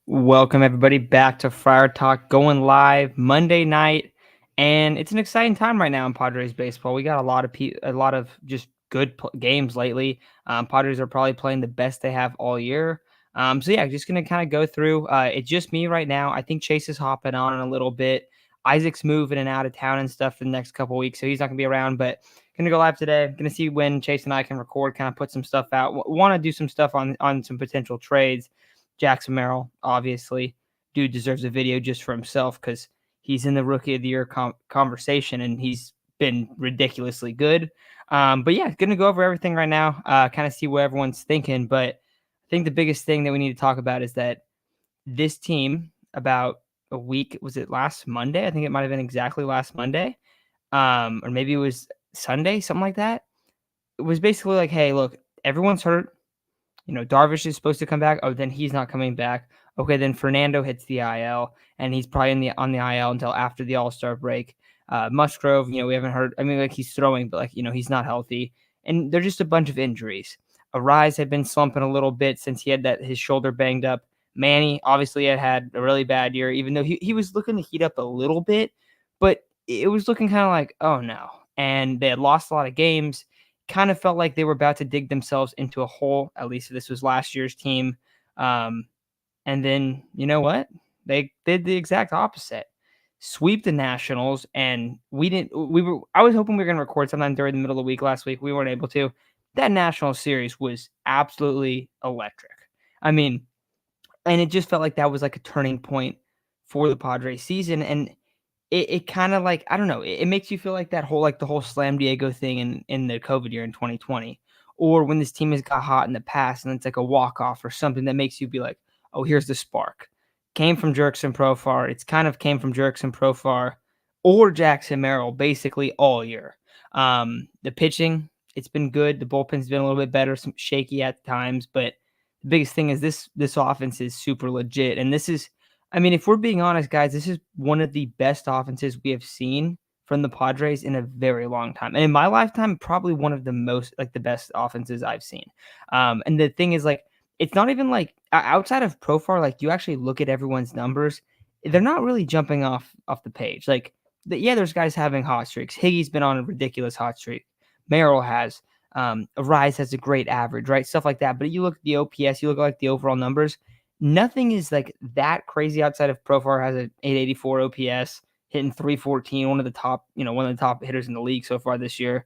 Welcome everybody back to Friar Talk, going live Monday night, and it's an exciting time right now in Padres baseball. We got a lot of just good games lately. Padres are probably playing the best they have all year. So yeah, just gonna kind of go through. It's just me right now. I think Chase is hopping on in a little bit. Isaac's moving and out of town and stuff for the next couple weeks, so he's not gonna be around. But gonna go live today. Gonna see when Chase and I can record, kind of put some stuff out. Want to do some stuff on some potential trades. Jackson Merrill, obviously, dude deserves a video just for himself because he's in the Rookie of the Year conversation and he's been ridiculously good. But yeah, gonna go over everything right now, kind of see what everyone's thinking. But I think the biggest thing that we need to talk about is that this team, about a week, was it last Monday? I think it might have been exactly last Monday, or maybe it was Sunday, something like that. It was basically like, hey, look, everyone's hurt. Darvish is supposed to come back. Oh, then he's not coming back. Okay, then Fernando hits the IL, and he's probably on the IL until after the All-Star break. Musgrove, we haven't heard. I mean, like he's throwing, but he's not healthy, and they're just a bunch of injuries. Arise had been slumping a little bit since he had his shoulder banged up. Manny obviously had a really bad year, even though he was looking to heat up a little bit, but it was looking kind of like, oh no. And they had lost a lot of games, kind of felt like they were about to dig themselves into a hole. At least this was last year's team. Um, and then you know what? They did the exact opposite. Sweep the Nationals, and we didn't. We were. I was hoping we were going to record sometime during the middle of the week last week. We weren't able to. That National series was absolutely electric. I mean, and it just felt like that was like a turning point for the Padres season. And it kind of like, I don't know, it makes you feel like that whole, like the whole Slam Diego thing in the COVID year in 2020, or when this team has got hot in the past and it's like a walk-off or something that makes you be like, oh, here's the spark. Came from Jerkson Profar. It's kind of came from Jerkson Profar or Jackson Merrill basically all year. The pitching, it's been good. The bullpen's been a little bit better, some shaky at times, but the biggest thing is this offense is super legit. And this is, I mean, if we're being honest, guys, this is one of the best offenses we have seen from the Padres in a very long time. And in my lifetime, probably one of the most, like the best offenses I've seen. And the thing is, like, it's not even like outside of Profar, like you actually look at everyone's numbers, they're not really jumping off the page. Like, yeah, there's guys having hot streaks. Higgy's been on a ridiculous hot streak. Merrill has. Arise has a great average, right? Stuff like that. But you look at the OPS, you look at like the overall numbers, nothing is like that crazy outside of Profar has an 884 OPS, hitting 314, one of the top hitters in the league so far this year.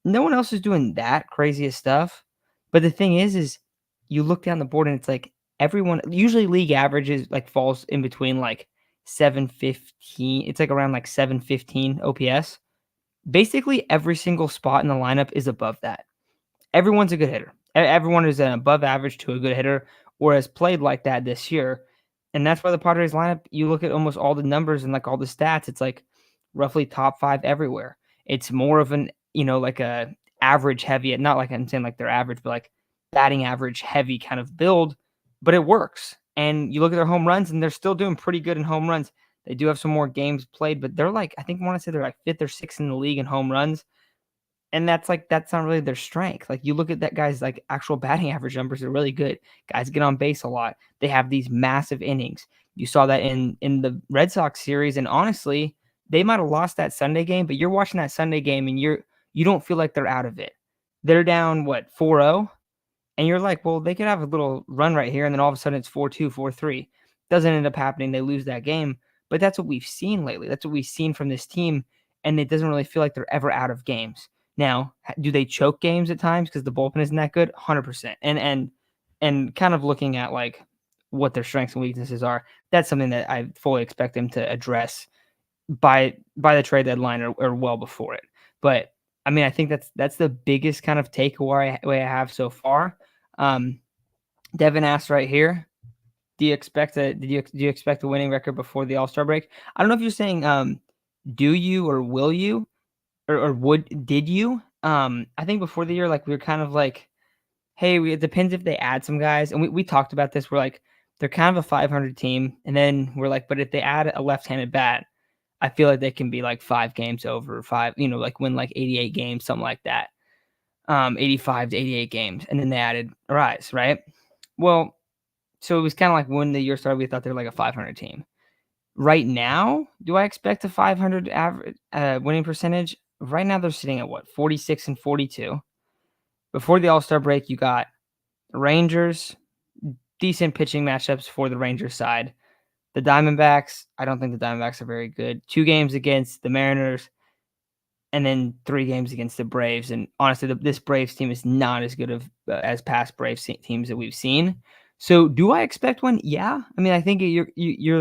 No one else is doing that craziest stuff. But the thing is you look down the board and it's like everyone, usually league averages like falls in between like 715. It's like around like 715 OPS. Basically every single spot in the lineup is above that. Everyone's a good hitter. Everyone is an above average to a good hitter or has played like that this year. And that's why the Padres lineup, you look at almost all the numbers and like all the stats, it's like roughly top 5 everywhere. It's more of an, like a average heavy, not like I'm saying like they're average, but like batting average heavy kind of build, but it works. And you look at their home runs and they're still doing pretty good in home runs. They do have some more games played, but they're like, I think I want to say they're like 5th or 6th in the league in home runs. And that's not really their strength. Like you look at that guy's like actual batting average numbers are really good. Guys get on base a lot. They have these massive innings. You saw that in the Red Sox series, and honestly, they might have lost that Sunday game, but you're watching that Sunday game and you don't feel like they're out of it. They're down what 4-0, and you're like, well, they could have a little run right here, and then all of a sudden it's 4-2, 4-3. Doesn't end up happening. They lose that game, but that's what we've seen lately. That's what we've seen from this team, and it doesn't really feel like they're ever out of games. Now, do they choke games at times because the bullpen isn't that good? 100%. And kind of looking at like what their strengths and weaknesses are, that's something that I fully expect them to address by the trade deadline or well before it. But I mean, I think that's the biggest kind of takeaway I have so far. Devin asked right here, do you expect a winning record before the All-Star break? I don't know if you're saying do you or will you? Or did you? I think before the year, like we were kind of like, hey, it depends if they add some guys, and we talked about this. We're like, they're kind of a 500 team, and then we're like, but if they add a left-handed bat, I feel like they can be like 5 games over, like win like 88 games, something like that. 85 to 88 games, and then they added Rise, right? Well, So it was kind of like when the year started, we thought they were like a 500 team. Right now, do I expect a 500 average winning percentage? Right now, they're sitting at what, 46 and 42. Before the All Star break, you got Rangers, decent pitching matchups for the Rangers side. The Diamondbacks, I don't think the Diamondbacks are very good. 2 games against the Mariners, and then 3 games against the Braves. And honestly, this Braves team is not as good as past Braves teams that we've seen. So, do I expect one? Yeah. I mean, I think you're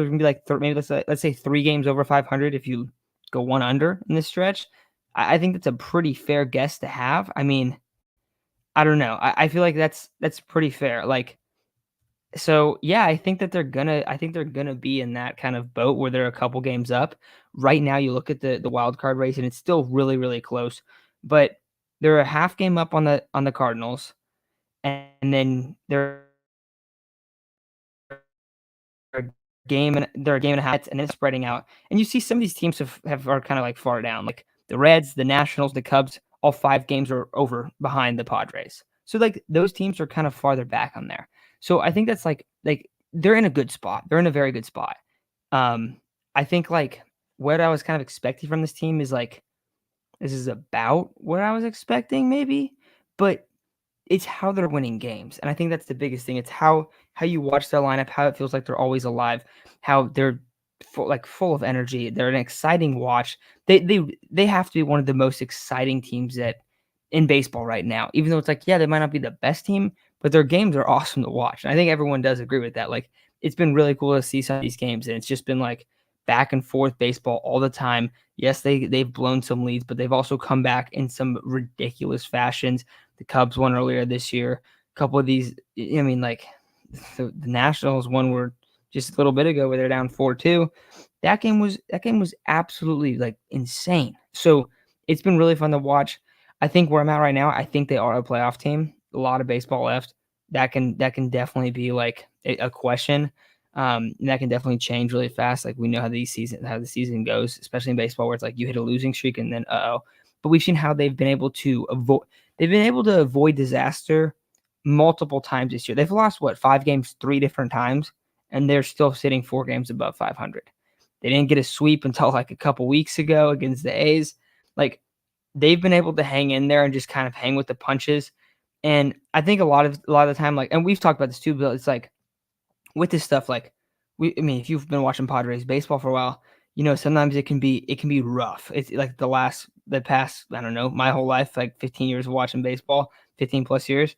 gonna be like maybe let's say 3 games over 500 if you go one under in this stretch. I think that's a pretty fair guess to have. I mean, I don't know. I feel like that's pretty fair. Like, so, yeah, I think they're gonna be in that kind of boat where they're a couple games up. Right now, you look at the wild card race, and it's still really, really close, but they're a half game up on the Cardinals, and then a they're a game and a half, and then spreading out. And you see some of these teams have are kind of like far down, like the Reds, the Nationals, the Cubs. All 5 games are over behind the Padres. So like those teams are kind of farther back on there. So I think that's like they're in a good spot. They're in a very good spot. Um, I think like what I was kind of expecting from this team is like this is about what I was expecting, maybe, but it's how they're winning games, and I think that's the biggest thing. It's how you watch their lineup, how it feels like they're always alive, how they're full of energy. They're an exciting watch. They have to be one of the most exciting teams that in baseball right now. Even though it's like, yeah, they might not be the best team, but their games are awesome to watch. And I think everyone does agree with that. Like it's been really cool to see some of these games, and it's just been like back and forth baseball all the time. Yes, they've blown some leads, but they've also come back in some ridiculous fashions. The Cubs won earlier this year. A couple of these, I mean, like the Nationals won were just a little bit ago where they're down 4-2. That game was absolutely like insane. So it's been really fun to watch. I think where I'm at right now, I think they are a playoff team. A lot of baseball left. That can definitely be like a question. And that can definitely change really fast. Like we know how the season goes, especially in baseball, where it's like you hit a losing streak and then uh oh. But we've seen how they've been able to avoid disaster multiple times this year. They've lost what 5 games 3 different times, and they're still sitting 4 games above 500. They didn't get a sweep until like a couple weeks ago against the A's. Like they've been able to hang in there and just kind of hang with the punches. And I think a lot of the time, like, and we've talked about this too, but it's like with this stuff, like I mean, if you've been watching Padres baseball for a while, sometimes it can be rough. It's like the past, I don't know, my whole life, like 15 years of watching baseball, 15 plus years,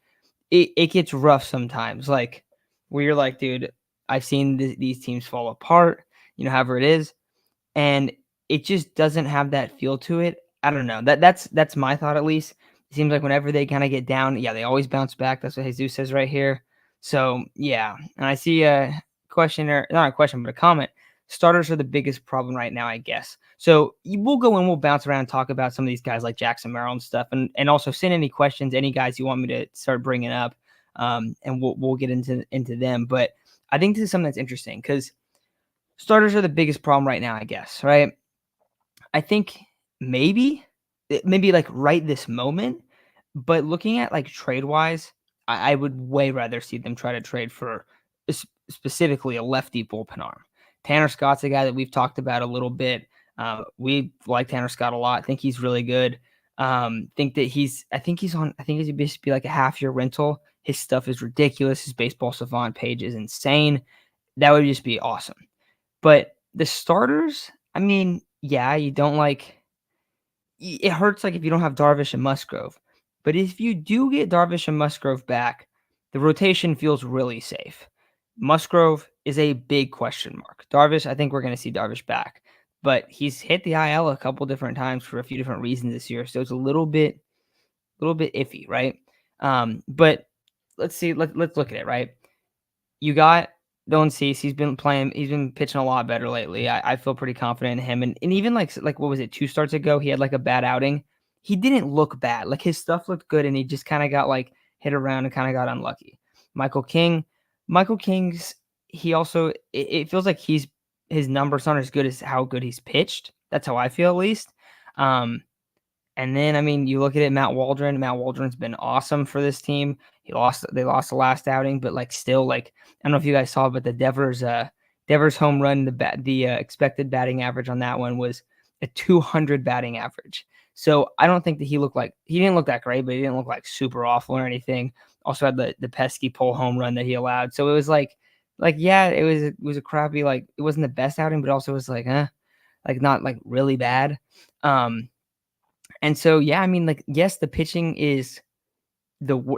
it gets rough sometimes. Like where you're like, dude, I've seen these teams fall apart, however it is, and it just doesn't have that feel to it. I don't know. That's my thought at least. It seems like whenever they kind of get down, yeah, they always bounce back. That's what Jesus says right here. So yeah, and I see a question or not a question, but a comment. Starters are the biggest problem right now, I guess. So we'll go and we'll bounce around and talk about some of these guys like Jackson Merrill and stuff, and also send any questions, any guys you want me to start bringing up, and we'll get into them. But I think this is something that's interesting because starters are the biggest problem right now, I guess, right? I think maybe like right this moment, but looking at like trade wise, I would way rather see them try to trade for specifically a lefty bullpen arm. Tanner Scott's a guy that we've talked about a little bit. We like Tanner Scott a lot. I think he's really good. I think he's supposed to be like a half year rental. His stuff is ridiculous. His baseball savant page is insane. That would just be awesome. But the starters, I mean, yeah, you don't like it hurts like if you don't have Darvish and Musgrove. But if you do get Darvish and Musgrove back, the rotation feels really safe. Musgrove is a big question mark. Darvish, I think we're going to see Darvish back, but he's hit the IL a couple different times for a few different reasons this year, so it's a little bit iffy, right? But let's see. Let's look at it, right? You got Dylan Cease. He's been pitching a lot better lately. I feel pretty confident in him. And even like what was it, 2 starts ago, he had like a bad outing. He didn't look bad. Like his stuff looked good, and he just kind of got like hit around and kind of got unlucky. Michael King. Michael King's he also it feels like his numbers aren't as good as how good he's pitched. That's how I feel at least. Um And then, I mean, you look at it, Matt Waldron. Matt Waldron's been awesome for this team. They lost the last outing, but like still, like I don't know if you guys saw, but the Devers home run, the expected batting average on that one was a 200 batting average. So I don't think that he didn't look that great, but he didn't look like super awful or anything. Also had the pesky pull home run that he allowed. So it was like yeah, it was a crappy, like it wasn't the best outing, but also it was like like not like really bad. And so, yeah, I mean, like, yes, the pitching is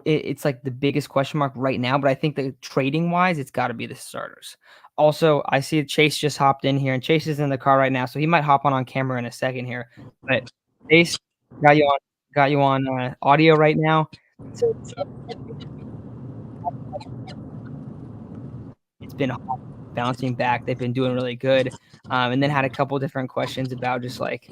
it's like the biggest question mark right now, but I think that trading wise, it's got to be the starters. Also, I see Chase just hopped in here, and Chase is in the car right now, so he might hop on camera in a second here. But Chase got you on audio right now. So it's been bouncing back. They've been doing really good, and then had a couple different questions about just like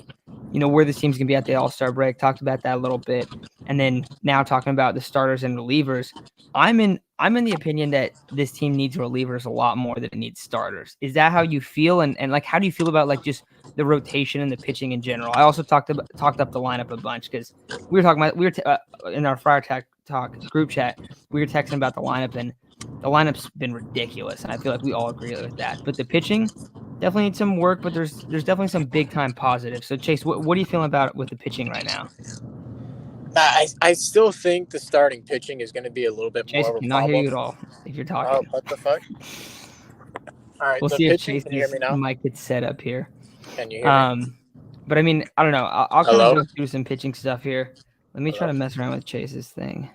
where this team's gonna be at the All-Star break. Talked about that a little bit, and then now talking about the starters and relievers. I'm in the opinion that this team needs relievers a lot more than it needs starters. Is that how you feel? And like, how do you feel about like just the rotation and the pitching in general? I also talked up the lineup a bunch because in our Friar Talk group chat, we were texting about the lineup, and the lineup's been ridiculous, and I feel like we all agree with that. But the pitching definitely needs some work, but there's definitely some big time positives. So Chase, what are you feeling about with the pitching right now? I still think the starting pitching is going to be a little bit Chase, more I of a cannot hear problem. you at all if you're talking. Oh, what the fuck? All right, We'll the see if pitching. Can you hear Chase's me now? mic gets set up here. Can you hear me? But I mean, I don't know. I'll kind of Hello? go through some pitching stuff here. Let me try to mess around with Chase's thing.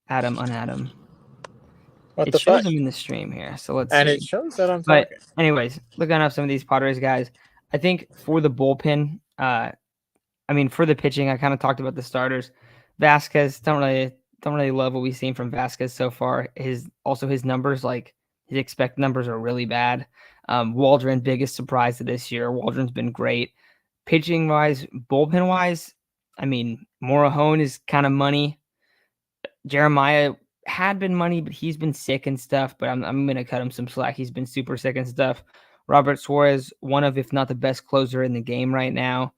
Add him. What It the shows fuck? him in the stream here, so let's And see. it shows that I'm But talking. anyways, looking up some of these Padres guys, I think for the bullpen, I mean, for the pitching, I kind of talked about the starters. Vasquez, don't really love what we've seen from Vasquez so far. His numbers, like his expected numbers, are really bad. Waldron, biggest surprise of this year. Waldron's been great. Pitching wise, bullpen wise, I mean, Morahone is kind of money. Jeremiah had been money, but he's been sick and stuff. But I'm gonna cut him some slack. He's been super sick and stuff. Robert Suarez, one of, if not the best closer in the game right now.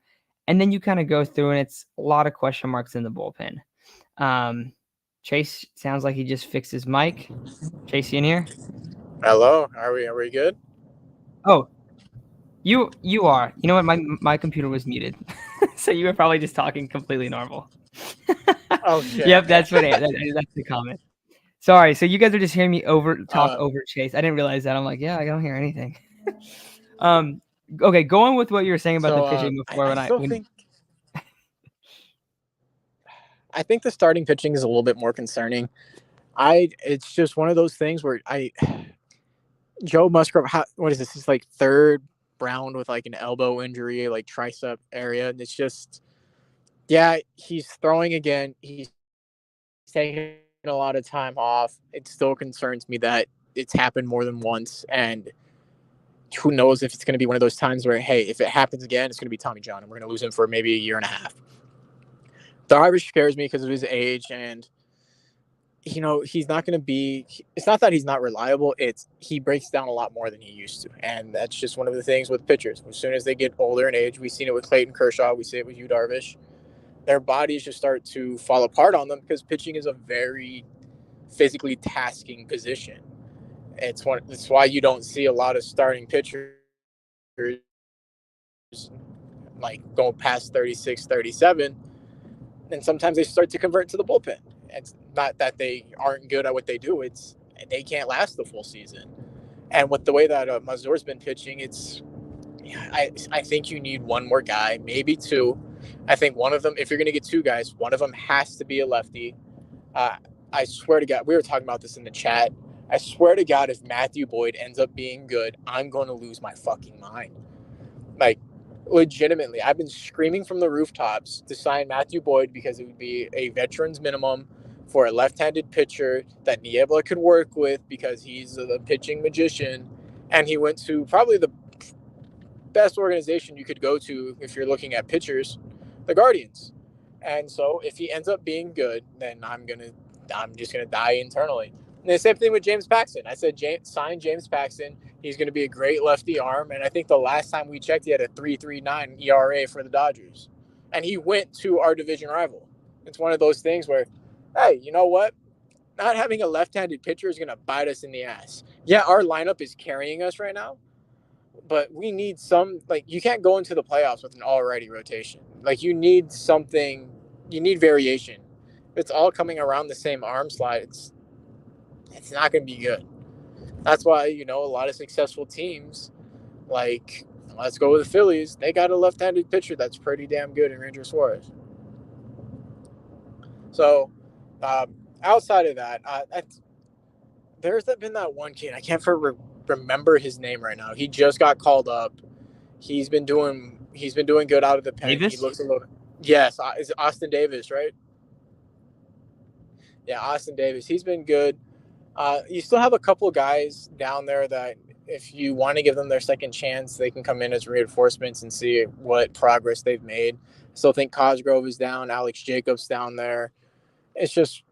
And then you kind of go through, and it's a lot of question marks in the bullpen. Chase sounds like he just fixed his mic. Chase, you in here? Hello? Are we good? Oh, you are. You know what? My computer was muted, so you were probably just talking completely normal. Oh shit. Yep, that's that's the comment. Sorry. So you guys are just hearing me talk over Chase. I didn't realize that. I'm like, yeah, I don't hear anything. Okay, going with what you were saying about the pitching before. I think the starting pitching is a little bit more concerning. It's just one of those things where Joe Musgrove, what is this? It's like third round with like an elbow injury, like tricep area, and it's just, yeah, he's throwing again. He's taking a lot of time off. It still concerns me that it's happened more than once, and who knows if it's going to be one of those times where, hey, if it happens again, it's going to be Tommy John, and we're going to lose him for maybe a year and a half. Darvish scares me because of his age, and he's not going to be. It's not that he's not reliable; it's he breaks down a lot more than he used to, and that's just one of the things with pitchers. As soon as they get older in age, we've seen it with Clayton Kershaw, we see it with Yu Darvish. Their bodies just start to fall apart on them because pitching is a very physically tasking position. It's why you don't see a lot of starting pitchers like going past 36, 37. And sometimes they start to convert to the bullpen. It's not that they aren't good at what they do. It's they can't last the full season. And with the way that Mazur's been pitching, I think you need one more guy, maybe two. I think one of them, if you're going to get two guys, one of them has to be a lefty. I swear to God, we were talking about this in the chat. I swear to God, if Matthew Boyd ends up being good, I'm going to lose my fucking mind. Like, legitimately, I've been screaming from the rooftops to sign Matthew Boyd because it would be a veteran's minimum for a left-handed pitcher that Niebla could work with because he's the pitching magician. And he went to probably the best organization you could go to if you're looking at pitchers, the Guardians. And so if he ends up being good, then I'm just gonna die internally. And the same thing with James Paxton. I said sign James Paxton. He's going to be a great lefty arm, and I think the last time we checked, he had a 3.39 ERA for the Dodgers. and he went to our division rival. It's one of those things where, hey, you know what? Not having a left-handed pitcher is going to bite us in the ass. Yeah, our lineup is carrying us right now, but we need some, like, you can't go into the playoffs with an already rotation. Like, you need something, you need variation. If it's all coming around the same arm slot, it's not going to be good. That's why, a lot of successful teams, like, let's go with the Phillies, they got a left-handed pitcher that's pretty damn good in Ranger Suarez. So, outside of that, there's been that one kid. I can't remember his name right now. He just got called up. He's been doing good out of the pen. Davis? He looks a little. Yes, is it Austin Davis, right? Yeah, Austin Davis. He's been good. You still have a couple of guys down there that, if you want to give them their second chance, they can come in as reinforcements and see what progress they've made. Still think Cosgrove is down. Alex Jacobs down there. It's just,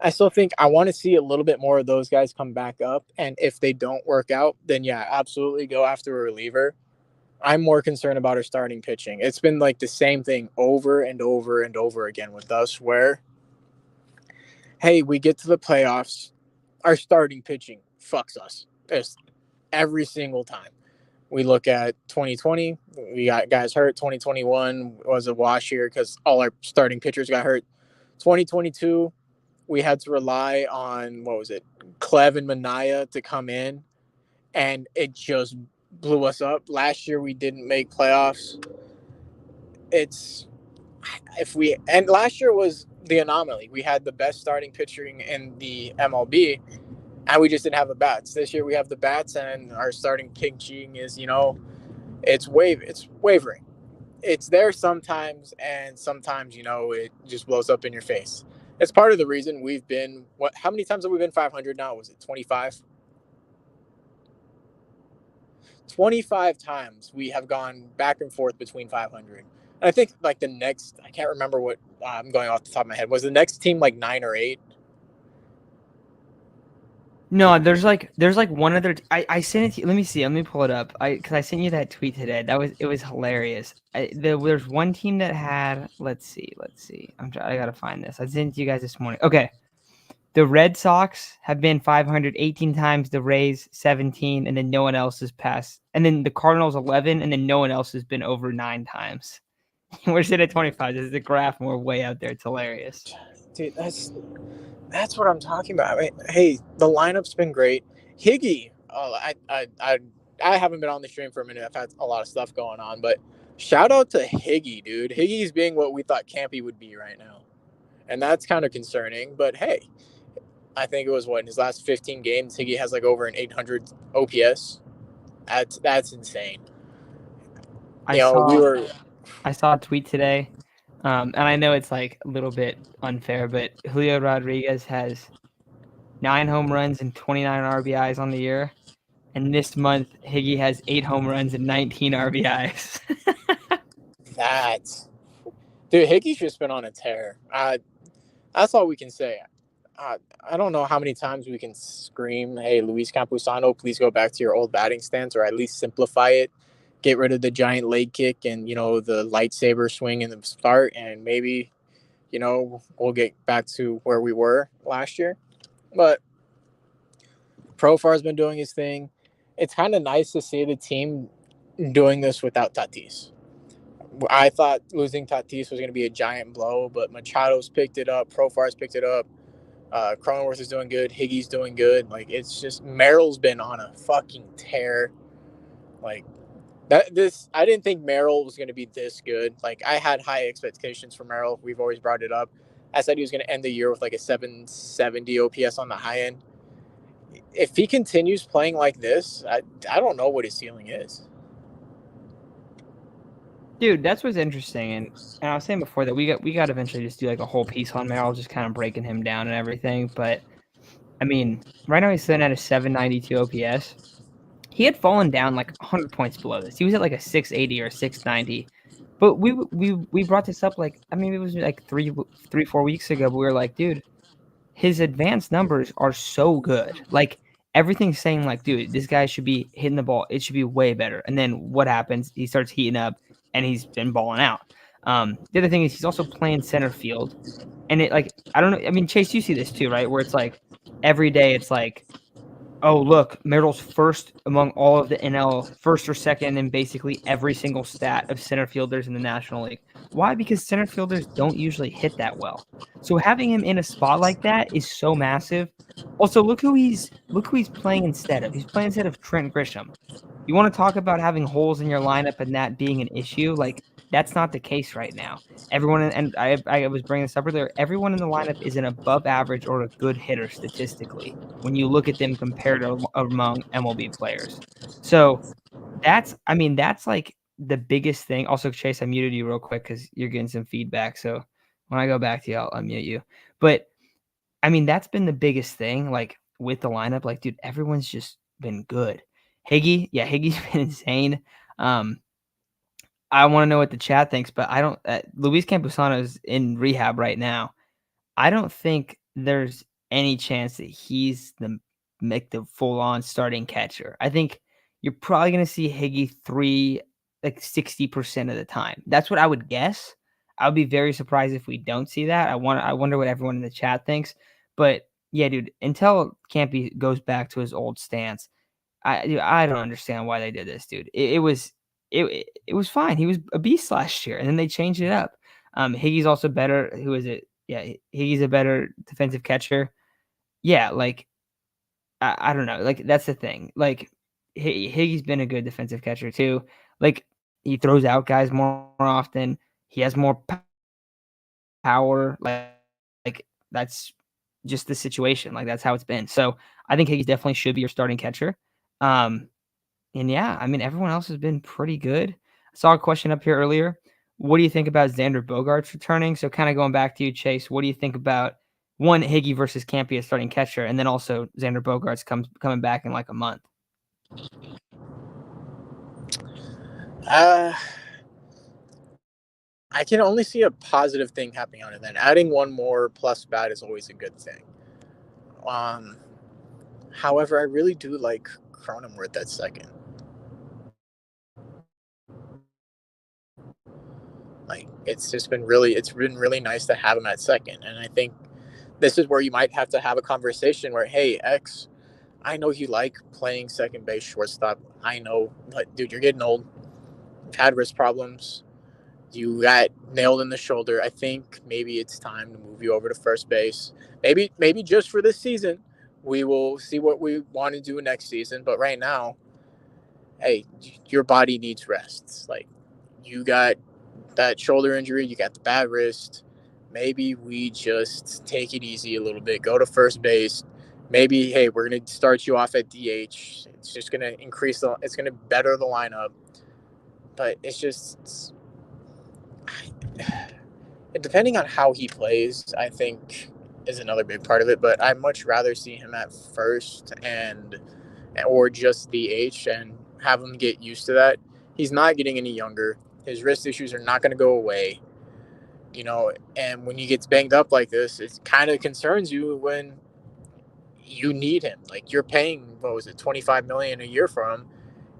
I still think I want to see a little bit more of those guys come back up. And if they don't work out, then yeah, absolutely go after a reliever. I'm more concerned about our starting pitching. It's been like the same thing over and over and over again with us, where, hey, we get to the playoffs, our starting pitching fucks us. Just every single time. We look at 2020, we got guys hurt. 2021 was a wash here because all our starting pitchers got hurt. 2022, we had to rely on, what was it, Clev and Mania to come in, and it just blew us up. Last year we didn't make playoffs. And last year was the anomaly. We had the best starting pitching in the MLB, and we just didn't have the bats. This year we have the bats, and our starting pitching is, it's wavering. It's there sometimes, and sometimes, it just blows up in your face. It's part of the reason we've been, how many times have we been 500 now? Was it 25? 25 times we have gone back and forth between 500. And I think, like, the next, I can't remember what, I'm going off the top of my head. Was the next team like 9 or 8? No, there's like one other. I sent it to you. Let me see. Let me pull it up. Because I sent you that tweet today. It was hilarious. There's one team that had. Let's see. I gotta find this. I sent it to you guys this morning. Okay. The Red Sox have been 500 18 times. The Rays 17, and then no one else has passed. And then the Cardinals 11, and then no one else has been over 9 times. We're sitting at 25. This is the graph, and we're way out there. It's hilarious. Dude, that's what I'm talking about. I mean, hey, the lineup's been great. Higgy, I haven't been on the stream for a minute. I've had a lot of stuff going on, but shout out to Higgy, dude. Higgy's being what we thought Campy would be right now, and that's kind of concerning. But hey, I think it was in his last 15 games, Higgy has like over an 800 OPS. That's insane. I saw a tweet today. And I know it's like a little bit unfair, but Julio Rodriguez has 9 home runs and 29 RBIs on the year. And this month, Higgy has 8 home runs and 19 RBIs. Dude, Higgy's just been on a tear. That's all we can say. I don't know how many times we can scream, hey, Luis Campusano, please go back to your old batting stance, or at least simplify it. Get rid of the giant leg kick and, the lightsaber swing in the start, and maybe, we'll get back to where we were last year. But Profar's been doing his thing. It's kind of nice to see the team doing this without Tatis. I thought losing Tatis was going to be a giant blow, but Machado's picked it up. Profar's picked it up. Cronenworth is doing good. Higgy's doing good. Like, it's just, Merrill's been on a fucking tear. Like, I didn't think Merrill was going to be this good. Like, I had high expectations for Merrill. We've always brought it up. I said he was going to end the year with like a 770 OPS on the high end. If he continues playing like this, I don't know what his ceiling is. Dude, that's what's interesting. And I was saying before that we got to eventually just do like a whole piece on Merrill, just kind of breaking him down and everything. But I mean, right now he's sitting at a 792 OPS. He had fallen down like 100 points below this. He was at like a 680 or 690. But we brought this up, like, I mean, it was like 4 weeks ago, but we were like, dude, his advanced numbers are so good. Like, everything's saying like, dude, this guy should be hitting the ball. It should be way better. And then what happens? He starts heating up. and he's been balling out. The other thing is he's also playing center field, and it like I don't know. I mean, Chase, you see this too, right? Where it's like every day, it's like, oh look, Merrill's first among all of the NL, first or second in basically every single stat of center fielders in the National League. Why? Because center fielders don't usually hit that well. So having him in a spot like that is so massive. Also, look who he's playing instead of. He's playing instead of Trent Grisham. You want to talk about having holes in your lineup and that being an issue? Like that's not the case right now. Everyone and I was bringing this up earlier. Everyone in the lineup is an above average or a good hitter statistically when you look at them compared to among MLB players. So that's like the biggest thing. Also, Chase, I muted you real quick because you're getting some feedback. So when I go back to you, I'll unmute you. But I mean, that's been the biggest thing, like with the lineup. Like, dude, everyone's just been good. Higgy's been insane. Um, I want to know what the chat thinks, but I don't. Luis Campusano's in rehab right now. I don't think there's any chance that he's the full on starting catcher. I think you're probably going to see Higgy three like 60% of the time. That's what I would guess. I would be very surprised if we don't see that. I wonder what everyone in the chat thinks. But yeah, dude, until Campy goes back to his old stance, I don't understand why they did this, dude. It was fine. He was a beast last year, and then they changed it up. Higgy's also better. Who is it? Yeah, Higgy's a better defensive catcher. Yeah, like I don't know. Like that's the thing. Like Higgy's been a good defensive catcher too. Like he throws out guys more often. He has more power. Like that's just the situation. Like that's how it's been. So I think Higgy's definitely should be your starting catcher. Um, and yeah, I mean, everyone else has been pretty good. I saw a question up here earlier. What do you think about Xander Bogaerts returning? So, kind of going back to you, Chase, what do you think about one Higgy versus Campy as starting catcher, and then also Xander Bogaerts coming back in like a month? Uh, I can only see a positive thing happening on it. Then adding one more plus bat is always a good thing. Um, However, I really do like Cronenworth at second. Like it's been really nice to have him at second, and I think this is where you might have to have a conversation where, hey, X, I know you like playing second base, shortstop. I know, but dude, you're getting old. You've had wrist problems. You got nailed in the shoulder. I think maybe it's time to move you over to first base. Maybe just for this season. We will see what we want to do next season. But right now, hey, your body needs rest. Like you got that shoulder injury, you got the bad wrist. Maybe we just take it easy a little bit. Go to first base. Maybe hey, we're gonna start you off at DH. It's just gonna it's gonna better the lineup. But it's just depending on how he plays, I think is another big part of it. But I'd much rather see him at first and or just DH and have him get used to that. He's not getting any younger. His wrist issues are not going to go away, you know. And when he gets banged up like this, it kind of concerns you when you need him. Like you're paying what was it, 25 million a year for him,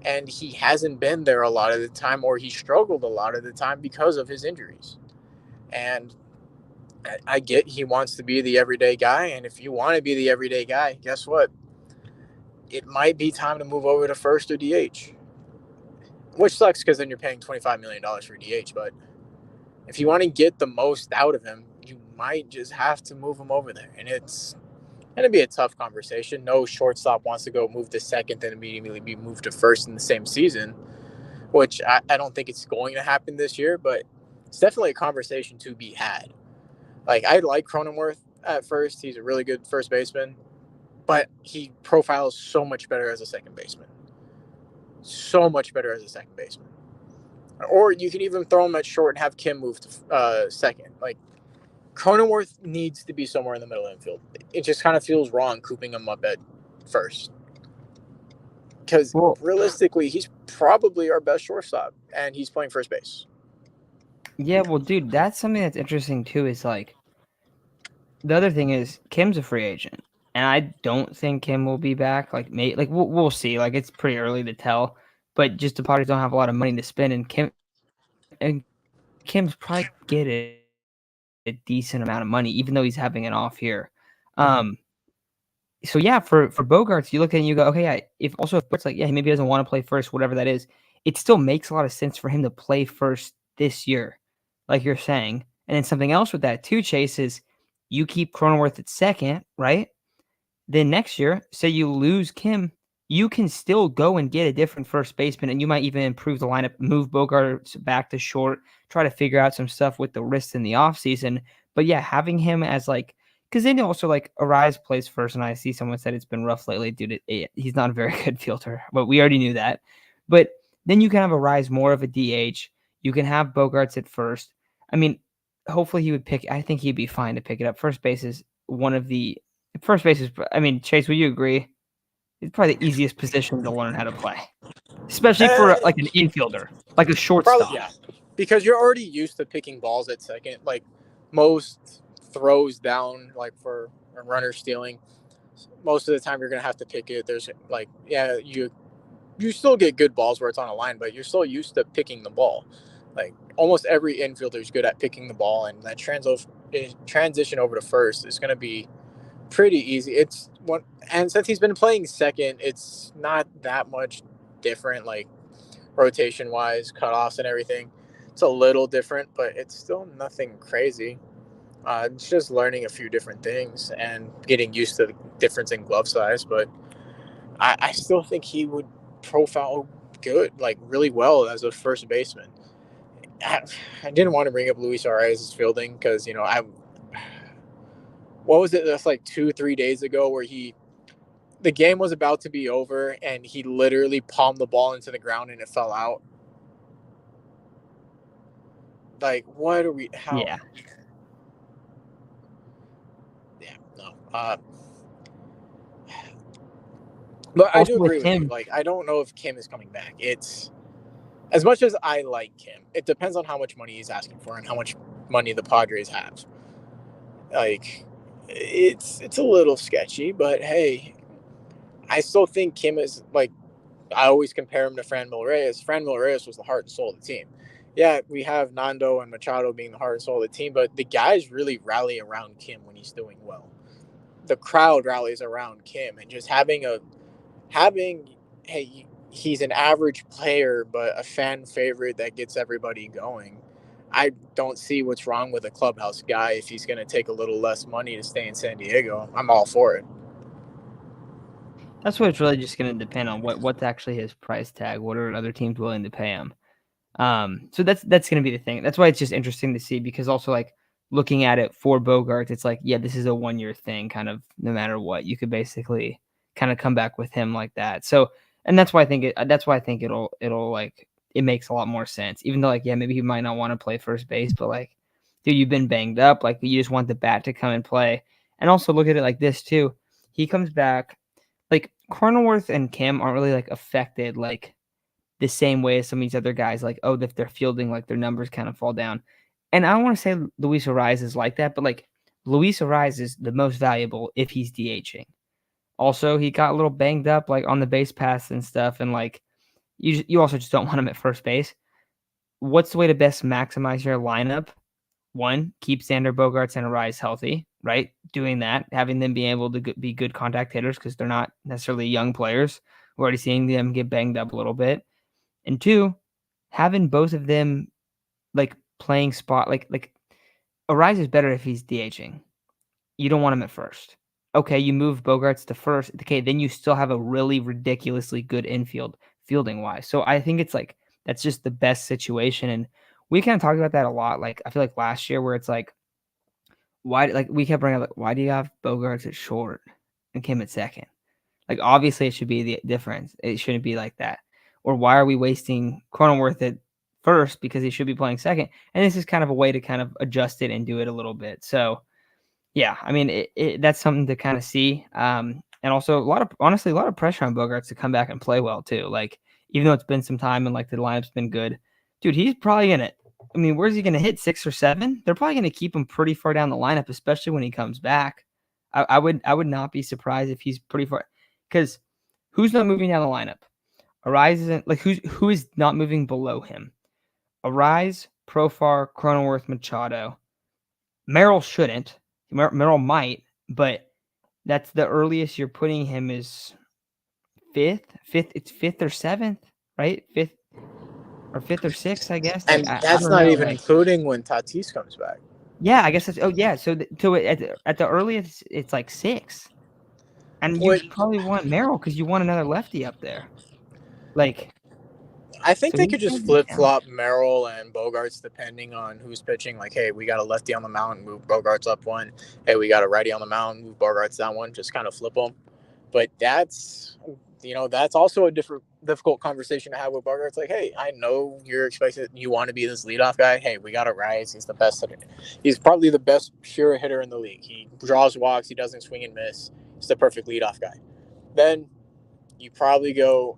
and he hasn't been there a lot of the time, or he struggled a lot of the time because of his injuries. And I get he wants to be the everyday guy, and if you want to be the everyday guy, guess what? It might be time to move over to first or DH, which sucks because then you're paying $25 million for DH. But if you want to get the most out of him, you might just have to move him over there, and it's going to be a tough conversation. No shortstop wants to go move to second and immediately be moved to first in the same season, which I don't think it's going to happen this year, but it's definitely a conversation to be had. Like, I like Cronenworth at first. He's a really good first baseman, but he profiles so much better as a second baseman. So much better as a second baseman. Or you can even throw him at short and have Kim move to second. Like, Cronenworth needs to be somewhere in the middle of the infield. It just kind of feels wrong cooping him up at first. Because realistically, he's probably our best shortstop, and he's playing first base. Yeah, well, dude, that's something that's interesting too. Is like the other thing is Kim's a free agent, and I don't think Kim will be back. Like we'll see. Like it's pretty early to tell, but just the Padres don't have a lot of money to spend, and and Kim's probably get a decent amount of money, even though he's having an off year. Um, so yeah, for Bogarts, you look at it and you go, okay, if Bert's like, yeah, maybe he doesn't want to play first, whatever that is, it still makes a lot of sense for him to play first this year, like you're saying. And then something else with that too, Chase, is you keep Cronenworth at second, right? Then next year, say you lose Kim, you can still go and get a different first baseman, and you might even improve the lineup, move Bogarts back to short, try to figure out some stuff with the wrist in the offseason. But yeah, having him as like, because then also like Arise plays first, and I see someone said it's been rough lately, dude. He's not a very good fielder, but we already knew that. But then you can have Arise more of a DH. You can have Bogarts at first. I mean, hopefully he would pick. I think he'd be fine to pick it up. First base is one of the first base is. I mean, Chase, would you agree? It's probably the easiest position to learn how to play, especially for like an infielder, like a Probably, shortstop. yeah, because you're already used to picking balls at second. Like most throws down, like for a runner stealing, most of the time you're gonna have to pick it. There's like, yeah, you still get good balls where it's on a line, but you're still used to picking the ball. Like almost every infielder is good at picking the ball, and that transition over to first is gonna be pretty easy. It's one, and since he's been playing second, it's not that much different. Like rotation wise, cutoffs and everything. It's a little different, but it's still nothing crazy. It's just learning a few different things and getting used to the difference in glove size. But I still think he would profile good, like really well as a first baseman. I didn't want to bring up Luis Arias's fielding because what was it? That's like 2-3 days ago where the game was about to be over and he literally palmed the ball into the ground and it fell out. Like, what are we? How? Yeah, Yeah, no. But I also do with agree with you. him, Like, I don't know if Kim is coming back. It's as much as I like Kim, it depends on how much money he's asking for and how much money the Padres have. Like, it's a little sketchy, but hey, I still think Kim is like I always compare him to Franmil Reyes. Franmil Reyes was the heart and soul of the team. Yeah, we have Nando and Machado being the heart and soul of the team, but the guys really rally around Kim when he's doing well. The crowd rallies around Kim, and just having hey, he's an average player but a fan favorite that gets everybody going. I don't see what's wrong with a clubhouse guy if he's going to take a little less money to stay in San Diego. I'm all for it. that's what it's really just going to depend on what's actually his price tag. What are other teams willing to pay him? So that's going to be the thing. That's why it's just interesting to see because also like looking at it for Bogart, it's like yeah, this is a 1 year thing. Kind of no matter what, you could basically kind of come back with him like that. So and that's why I think it'll like it makes a lot more sense. Even though like yeah, maybe he might not want to play first base, but like dude, you've been banged up. Like you just want the bat to come and play. And also look at it like this too. He comes back like Cronenworth and Kim aren't really like affected like the same way as some of these other guys, like, oh, if they're fielding, like their numbers kind of fall down. And I don't want to say Luis Ariz is like that, but like Luis Ariz is the most valuable if he's DHing. Also, he got a little banged up like on the base pass and stuff, and like you also just don't want him at first base. What's the way to best maximize your lineup? One, keep Xander Bogaerts and Ariz healthy, right? Doing that, having them be able to be good contact hitters because they're not necessarily young players. We're already seeing them get banged up a little bit. And two, having both of them like playing spot like Arise is better if he's DHing. You don't want him at first. Okay, you move Bogarts to first. Okay, then you still have a really ridiculously good infield fielding wise. So I think it's like that's just the best situation. And we kind of talked about that a lot. Like I feel like last year where it's like why like we kept bringing up like why do you have Bogarts at short and Kim at second? Like obviously it should be the difference. It shouldn't be like that. Or why are we wasting Cronenworth at first because he should be playing second? And this is kind of a way to kind of adjust it and do it a little bit. So yeah, I mean that's something to kind of see. And also honestly a lot of pressure on Bogarts to come back and play well too. Like even though it's been some time and like the lineup's been good, dude, he's probably gonna. I mean, where's he gonna hit 6 or 7? They're probably gonna keep him pretty far down the lineup, especially when he comes back. I would not be surprised if he's pretty far because who's not moving down the lineup? Arise isn't like who is not moving below him? Arise, Profar, Cronenworth, Machado. Merrill shouldn't. Merrill might, but that's the earliest you're putting him is fifth. It's fifth or seventh, right? Fifth or sixth, I guess. Like And I that's don't not know. even Like including when Tatis comes back. yeah, I guess that's. Oh yeah, so at the earliest it's like six, and you What probably want Merrill because you want another lefty up there. Like I think so they he's could just gonna be flip challenged. flop Merrill and Bogarts depending on who's pitching. Like, hey, we got a lefty on the mound, move Bogarts up one. Hey, we got a righty on the mound, move Bogarts down one. Just kind of flip them. But that's also a difficult conversation to have with Bogarts. Like, hey, I know you're expected, you want to be this leadoff guy. Hey, we got to rise. He's the best hitter. He's probably the best pure hitter in the league. He draws walks. He doesn't swing and miss. He's the perfect leadoff guy. Then you probably go,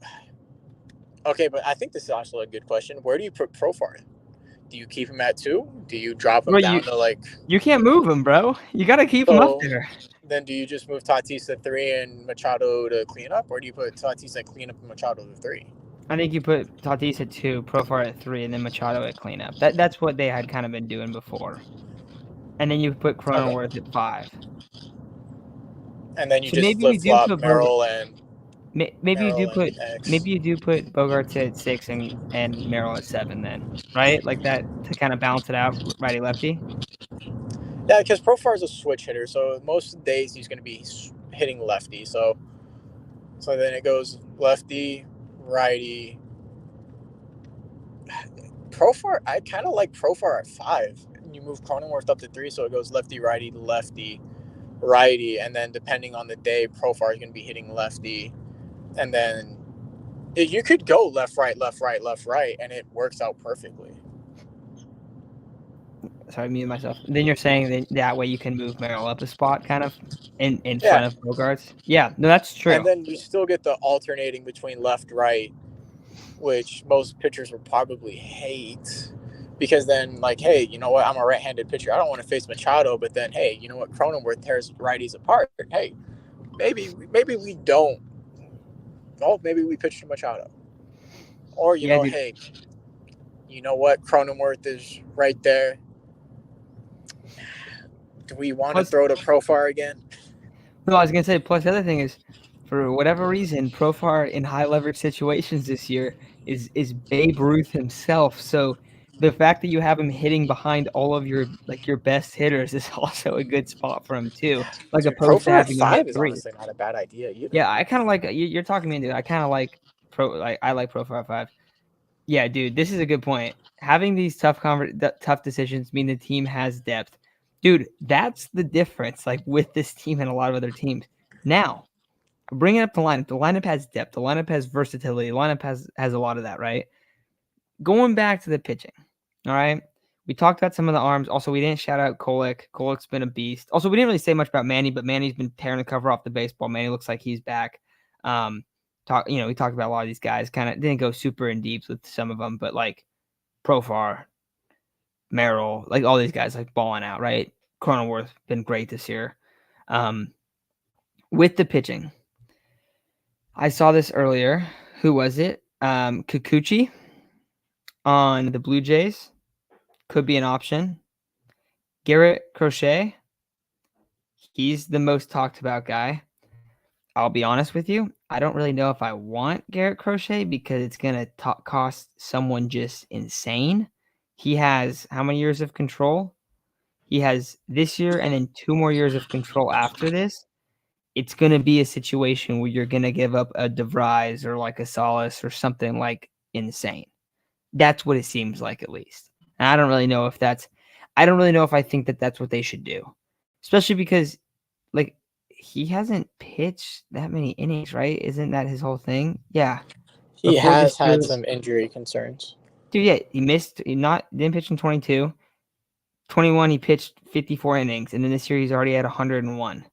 okay, but I think this is also a good question. Where do you put Profar in? Do you keep him at 2? Do you drop him Bro, down to like you can't move him, bro. You got to keep him up so? there. Then do you just move Tatis at 3 and Machado to clean up, or do you put Tatis at clean up and Machado to 3? I think you put Tatis at 2, Profar at 3, and then Machado at cleanup. That's what they had kind of been doing before. And then you put Okay, Cronenworth at 5. and then you So just maybe you flip do flop put Bogart. X. Maybe you do put Bogarts at 6 and Merrill at 7 then, right? Like that to kind of balance it out, righty lefty. Yeah, because Profar is a switch hitter, so most of the days he's going to be hitting lefty. So then it goes lefty, righty. Profar, I kind of like Profar at 5. You move Cronenworth up to 3, so it goes lefty, righty, righty, and then depending on the day, Profar is going to be hitting lefty, and then you could go left, right, and it works out perfectly. Sorry, I muted myself. Then you're saying that way you can move Merrill up a spot kind of in Yeah, front of Bogarts? Yeah, no, that's true. and then you still get the alternating between left, right, which most pitchers would probably hate. Because then, like, hey, you know what? I'm a right-handed pitcher. I don't want to face Machado, but then, hey, you know what? Cronenworth tears righties apart. Hey, maybe we don't. Oh, maybe we pitch to Machado. Or Yeah, dude. hey, you know what? Cronenworth is right there. Do we want to Plus, throw to Profar again? no, I was gonna say. Plus, the other thing is, for whatever reason, Profar in high leverage situations this year is Babe Ruth himself. So the fact that you have him hitting behind all of your best hitters is also a good spot for him too, like Dude, opposed to Profar at having him hit 5 is 3. honestly not a bad idea either. Yeah, I kind of like you're talking me into it. I kind of like I like Profar 5. Yeah, dude, this is a good point. Having these tough decisions mean the team has depth. Dude, that's the difference, like with this team and a lot of other teams. Now, bringing up the lineup. The lineup has depth. The lineup has versatility. The lineup has a lot of that, right? Going back to the pitching, all right? We talked about some of the arms. Also, we didn't shout out Kolek. Kolek's been a beast. Also, we didn't really say much about Manny, but Manny's been tearing the cover off the baseball. Manny looks like he's back. We talked about a lot of these guys. Kind of didn't go super in deep with some of them, but like Profar, Merrill, like all these guys like balling out, right? Cronenworth been great this year. With the pitching, I saw this earlier. Who was it? Kikuchi on the Blue Jays could be an option. Garrett Crochet, he's the most talked about guy. I'll be honest with you. I don't really know if I want Garrett Crochet because it's going to cost someone just insane. He has how many years of control? He has this year and then 2 more years of control after this. It's going to be a situation where you're going to give up a DeVries or like a Solace or something like insane. That's what it seems like, at least. And I don't really know if I think that that's what they should do, especially because like he hasn't pitched that many innings, right? Isn't that his whole thing? Yeah. He Before has this year, had some injury concerns. dude, yeah, he missed. He not didn't pitch in 22. 21, he pitched 54 innings, and then this year he's already at 101.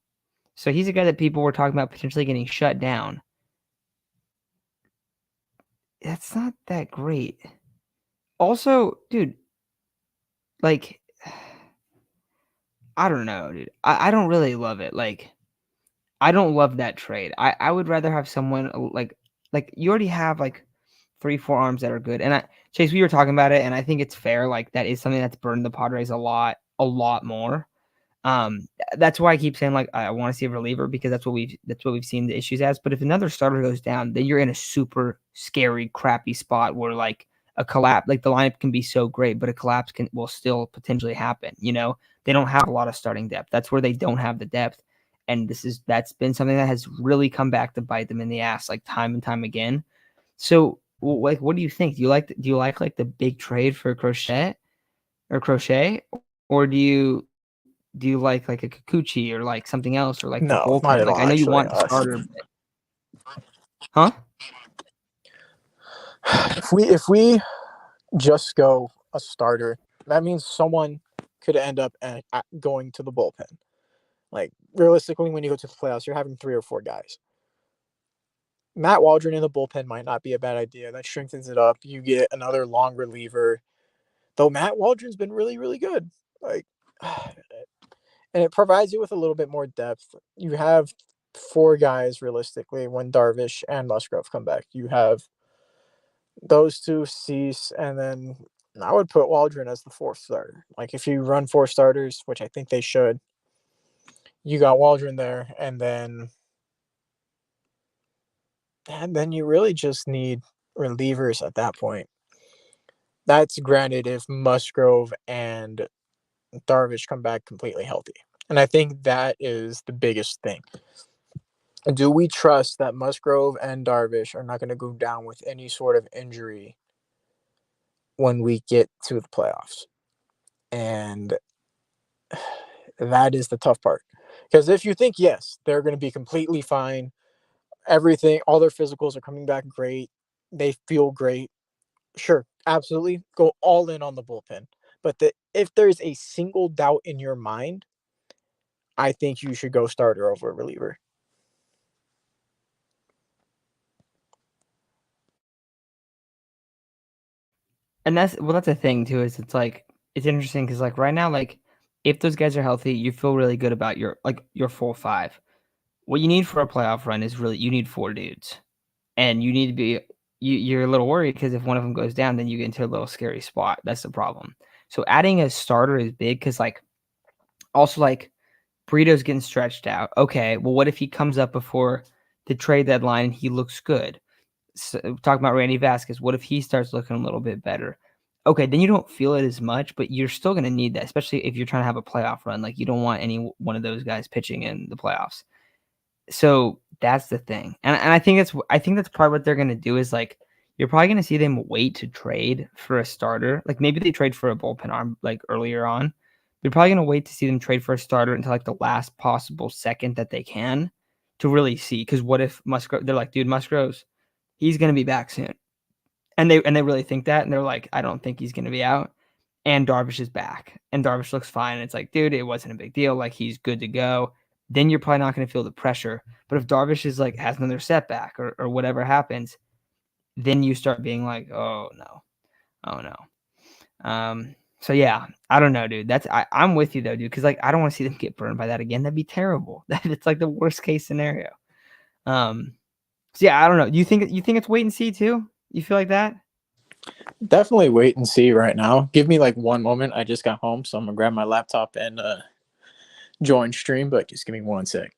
So he's a guy that people were talking about potentially getting shut down. That's not that great. Also, dude, like, I don't know, dude. I don't really love it. Like, I don't love that trade. I would rather have someone like you already have like 3-4 arms that are good. And Chase, we were talking about it, and I think it's fair. Like that is something that's burned the Padres a lot more. That's why I keep saying like I want to see a reliever because that's what we've seen the issues as. But if another starter goes down, then you're in a super scary, crappy spot where like a collapse, like the lineup can be so great, but a collapse will still potentially happen. They don't have a lot of starting depth. That's where they don't have the depth, and that's been something that has really come back to bite them in the ass like time and time again. So like, what do you think? Do you like like the big trade for Crochet, or do you like a Kikuchi or like something else or like the No, not bullpen? at Like all. I know you Actually, want the starter, huh? if we just go a starter, that means someone could end up going to the bullpen. Like realistically, when you go to the playoffs, you're having 3 or 4 guys. Matt Waldron in the bullpen might not be a bad idea. That strengthens it up. You get another long reliever, though Matt Waldron's been really, really good. Like, and it provides you with a little bit more depth. You have 4 guys realistically when Darvish and Musgrove come back. You have those two, Cease, and then I would put Waldron as the 4th starter. Like if you run 4 starters, which I think they should, you got Waldron there, and then you really just need relievers at that point. That's granted if Musgrove and Darvish come back completely healthy. And I think that is the biggest thing. Do we trust that Musgrove and Darvish are not going to go down with any sort of injury when we get to the playoffs? And that is the tough part. Because if you think, yes, they're going to be completely fine, everything, all their physicals are coming back great, they feel great, sure, absolutely, go all in on the bullpen. But if there's a single doubt in your mind, I think you should go starter over a reliever. And that's the thing too is it's interesting because like right now like if those guys are healthy, you feel really good about your full five. What you need for a playoff run is really you need 4 dudes, and you need to be you're a little worried because if one of them goes down, then you get into a little scary spot. That's the problem. So adding a starter is big because like also like Burrito's getting stretched out. Okay, well, what if he comes up before the trade deadline and he looks good? So, talking about Randy Vasquez, what if he starts looking a little bit better? Okay, then you don't feel it as much, but you're still going to need that, especially if you're trying to have a playoff run. Like you don't want any one of those guys pitching in the playoffs. So that's the thing, and I think that's probably what they're going to do is like you're probably going to see them wait to trade for a starter. Like maybe they trade for a bullpen arm like earlier on. They're probably going to wait to see them trade for a starter until like the last possible second that they can to really see. Because what if Musgrove? They're like, dude, Musgrove's he's going to be back soon, and they really think that, and they're like, I don't think he's going to be out. And Darvish is back, and Darvish looks fine. And it's like, dude, it wasn't a big deal. Like he's good to go. Then you're probably not going to feel the pressure. But if Darvish is like has another setback or whatever happens, then you start being like, oh no, oh no. So yeah, I don't know, dude. I'm with you though, dude, because like I don't want to see them get burned by that again. That'd be terrible. It's like the worst case scenario. Um, so yeah, I don't know. You think it's wait and see too? You feel like that? Definitely wait and see right now. Give me like one moment. I just got home, so I'm gonna grab my laptop and join stream. But just give me one sec.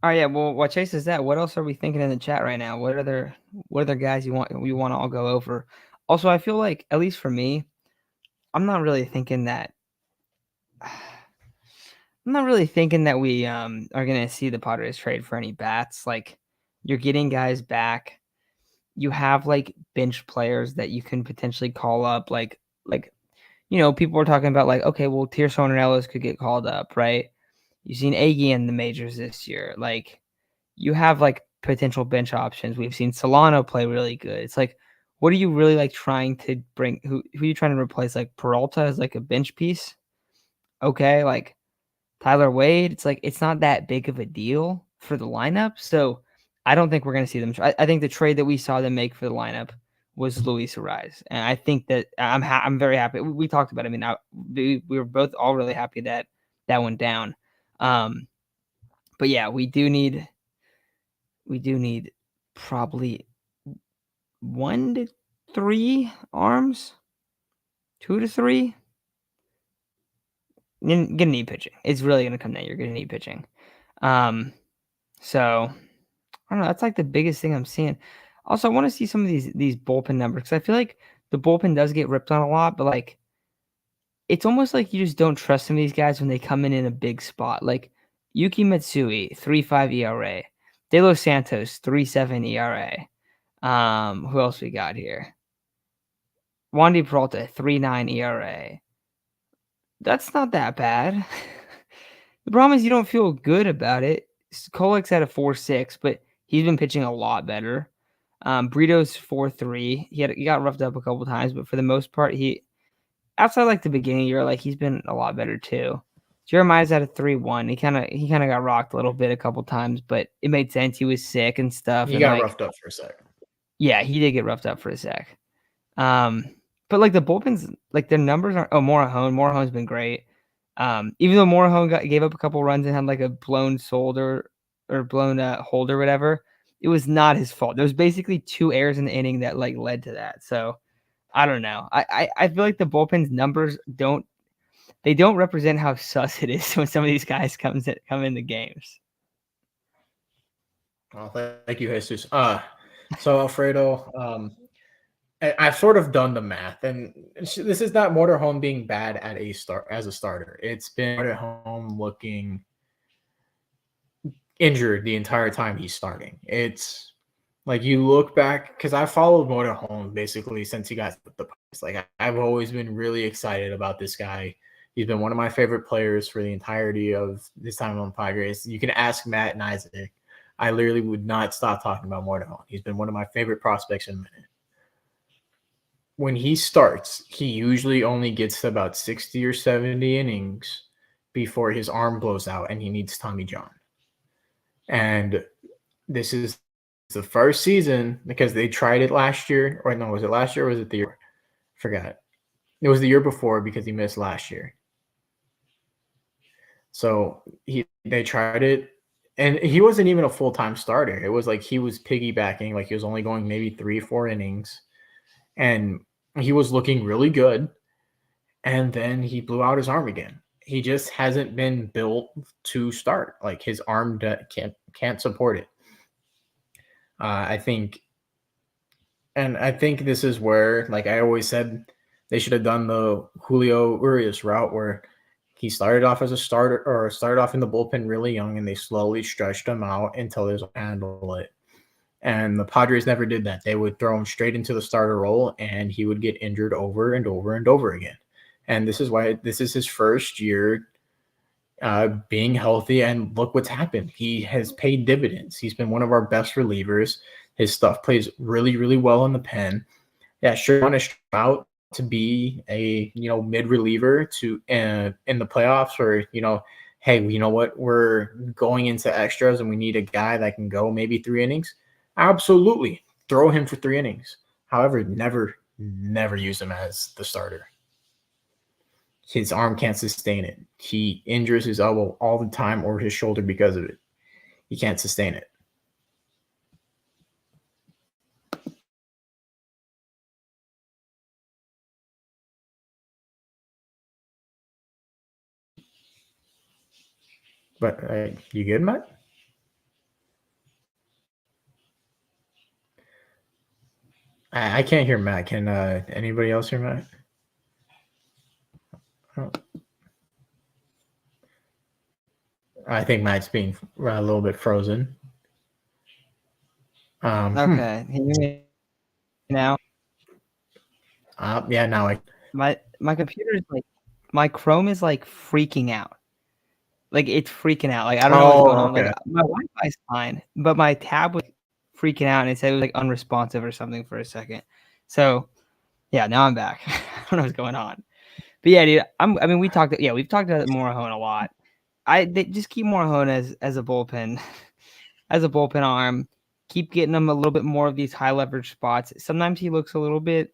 All right, yeah. Well, what Chase is that? What else are we thinking in the chat right now? What other guys you want to all go over? Also, I feel like at least for me, I'm not really thinking that. I'm not really thinking that we are gonna see the Padres trade for any bats. Like you're getting guys back. You have like bench players that you can potentially call up. Like people were talking about like okay, well, Tirson and Ellis could get called up, right? You've seen Agee in the majors this year. Like you have like potential bench options. We've seen Solano play really good. It's like, what are you really like trying to bring? Who are you trying to replace? Like Peralta as like a bench piece? Okay, like Tyler Wade. It's like it's not that big of a deal for the lineup. So I don't think we're gonna see them. I think the trade that we saw them make for the lineup was Luis Ariz, and I think that I'm very happy. We talked about it. I mean, we were both all really happy that that went down. Um, but yeah, we do need probably 1 to 3 arms, 2 to 3. You're gonna need pitching. It's really gonna come down. You're gonna need pitching. So I don't know. That's like the biggest thing I'm seeing. Also, I want to see some of these bullpen numbers because I feel like the bullpen does get ripped on a lot, but like it's almost like you just don't trust some of these guys when they come in a big spot. Like Yuki Matsui, 3.5 ERA. De Los Santos, 3.7 ERA. Who else we got here? Wandy Peralta, 3.9 ERA. That's not that bad. The problem is you don't feel good about it. Kolek's at a 4.6, but he's been pitching a lot better. Brito's 4.3. He got roughed up a couple times, but for the most part, outside like the beginning year, like he's been a lot better too. Jeremiah's at a 3.1. He kinda got rocked a little bit a couple times, but it made sense. He was sick and stuff. He And got like, roughed up for a sec. yeah, he did get roughed up for a sec. But like the bullpens, like their numbers aren't. Oh, Morahone's been great. Even though Morahone gave up a couple runs and had like a blown shoulder or blown hold or whatever, it was not his fault. There was basically 2 errors in the inning that like led to that. So I don't know. I feel like the bullpen's numbers don't represent how sus it is when some of these guys come in the games. Well, thank you, Jesus. So Alfredo, I've sort of done the math, and this is not Motorhome being bad at as a starter. It's been Motorhome looking injured the entire time he's starting. It's like you look back because I followed Motorhome basically since he got the Padres. Like I've always been really excited about this guy. He's been one of my favorite players for the entirety of this time on Padres. You can ask Matt and Isaac. I literally would not stop talking about Motorhome. He's been one of my favorite prospects in a minute. When he starts, he usually only gets to about 60 or 70 innings before his arm blows out and he needs Tommy John. And this is the first season because they tried it last year. Or no, was it last year or was it the year? I forgot. It was the year before because he missed last year. So they tried it. And he wasn't even a full-time starter. It was like he was piggybacking, like he was only going maybe 3-4 innings. And he was looking really good. And then he blew out his arm again. He just hasn't been built to start. Like his arm can't support it. I think this is where, like I always said, they should have done the Julio Urias route where he started off as a starter or started off in the bullpen really young and they slowly stretched him out until they handle it. And the Padres never did that. They would throw him straight into the starter role and he would get injured over and over and over again. And this is why this is his first year being healthy. And look what's happened. He has paid dividends. He's been one of our best relievers. His stuff plays really, really well in the pen. Yeah, sure, want to out to be a mid reliever to in the playoffs, or hey, you know what, we're going into extras and we need a guy that can go maybe 3 innings. Absolutely, throw him for 3 innings. However, never use him as the starter. His arm can't sustain it. He injures his elbow all the time or his shoulder because of it. He can't sustain it. But you good, Matt? I can't hear Matt. Can anybody else hear Matt? Oh. I think Matt's being a little bit frozen. Okay, can you hear me now? Yeah, now my computer is like, my Chrome is like freaking out. Like it's freaking out. Like I don't know what's going on. Okay. Like my Wi-Fi is fine, but my tab was freaking out and it said it was like unresponsive or something for a second. So yeah, now I'm back. I don't know what's going on. But yeah, dude, we've talked about Morahone a lot. They just keep Morahone as a bullpen, as a bullpen arm. Keep getting him a little bit more of these high leverage spots. Sometimes he looks a little bit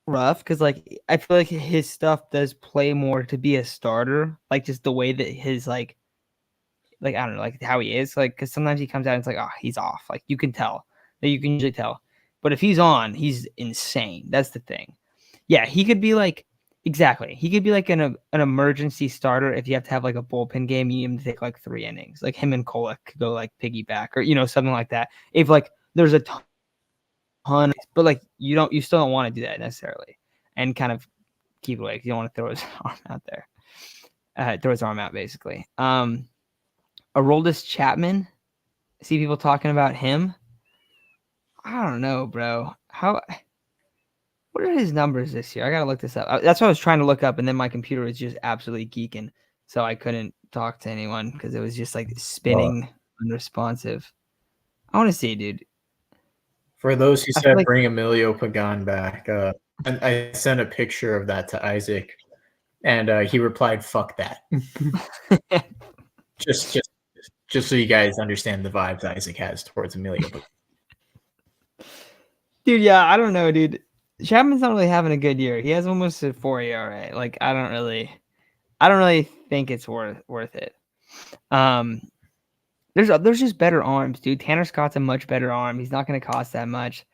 rough because like I feel like his stuff does play more to be a starter, like just the way that his like like I don't know, like how he is, like because sometimes he comes out and it's like, oh, he's off. Like you can tell. That you can usually tell. But if he's on, he's insane. That's the thing. Yeah, he could be like exactly. He could be like an emergency starter if you have to have like a bullpen game. You need him to take like 3 innings. Like him and Kolek could go like piggyback or something like that. If like there's a ton, but like you still don't want to do that necessarily, and kind of keep it away because you don't want to throw his arm out there. Throw his arm out basically. Aroldis Chapman. See people talking about him. I don't know, bro. What are his numbers this year? I gotta look this up. That's what I was trying to look up, and then my computer was just absolutely geeking, so I couldn't talk to anyone because it was just like spinning, unresponsive. I want to see, dude. For those who I said feel like bring Emilio Pagan back, I sent a picture of that to Isaac, and he replied, "Fuck that." just so you guys understand the vibes Isaac has towards Emilio. dude, yeah, I don't know, dude. Chapman's not really having a good year. He has almost a 4 ERA. Like I don't really think it's worth it. There's just better arms, dude. Tanner Scott's a much better arm. He's not going to cost that much.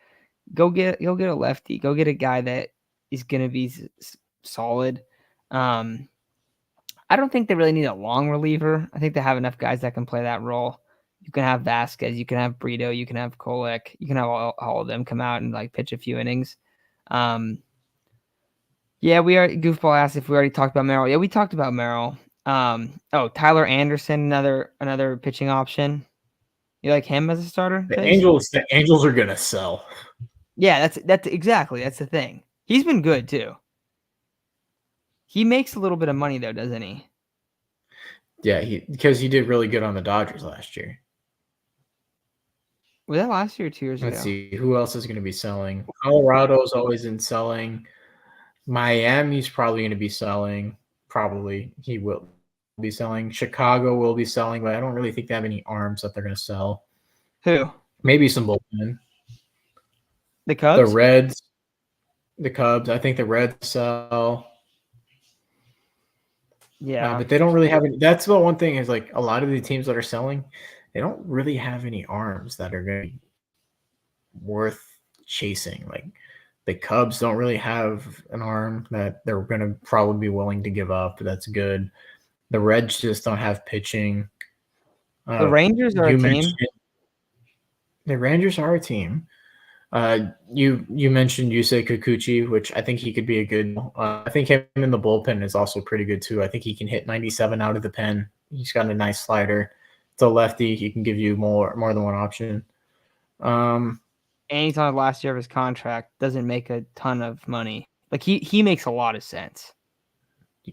Go get a lefty. Go get a guy that is going to be solid. I don't think they really need a long reliever. I think they have enough guys that can play that role. You can have Vasquez, you can have Brito, you can have Kolek, you can have all of them come out and like pitch a few innings. Yeah, we are. Goofball asked if we already talked about Merrill. Yeah, we talked about Merrill. Tyler Anderson, another pitching option. You like him as a starter? The Angels are gonna sell. Yeah, that's exactly that's the thing. He's been good too. He makes a little bit of money though, doesn't he? Yeah, because he did really good on the Dodgers last year. Was that last year or 2 years ago? Let's see who else is going to be selling. Colorado's always in selling. Miami's probably going to be selling. Probably he will be selling. Chicago will be selling, but I don't really think they have any arms that they're going to sell. Who? Maybe some bullpen. The Cubs? The Reds. The Cubs. I think the Reds sell. Yeah. But they don't really have any. That's the one thing is like a lot of the teams that are selling, they don't really have any arms that are going to be worth chasing. Like the Cubs don't really have an arm that they're going to probably be willing to give up. That's good. The Reds just don't have pitching. The Rangers are a team. The Rangers are a team. You mentioned Yusei Kikuchi, which I think he could be a good. I think him in the bullpen is also pretty good too. I think he can hit 97 out of the pen. He's got a nice slider. It's a lefty. He can give you more than one option. And he's on the last year of his contract. Doesn't make a ton of money. Like he makes a lot of sense.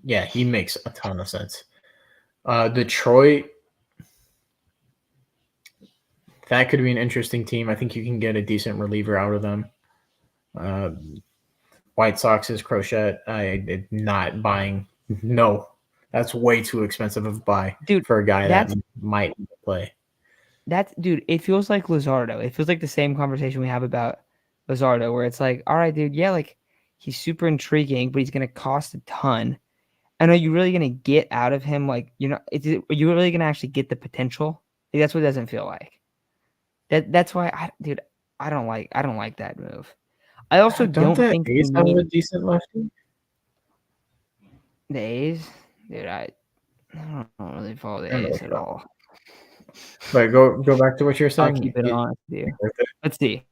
Yeah, he makes a ton of sense. Detroit. That could be an interesting team. I think you can get a decent reliever out of them. White Sox's Crochet. I'm not buying. No, that's way too expensive of a buy, dude, for a guy that might play. Dude, it feels like Luzardo. It feels like the same conversation we have about Luzardo, where it's like, all right, dude, yeah, like he's super intriguing, but he's going to cost a ton. And are you really going to get out of him? Like, are you really going to actually get the potential? Like, that's what it doesn't feel like. That's why, I don't like that move. I also don't think the A's have a decent lefty. The A's, dude, I don't really follow the A's at all. But go back to what you're saying. I'll keep it honest with you. Let's see.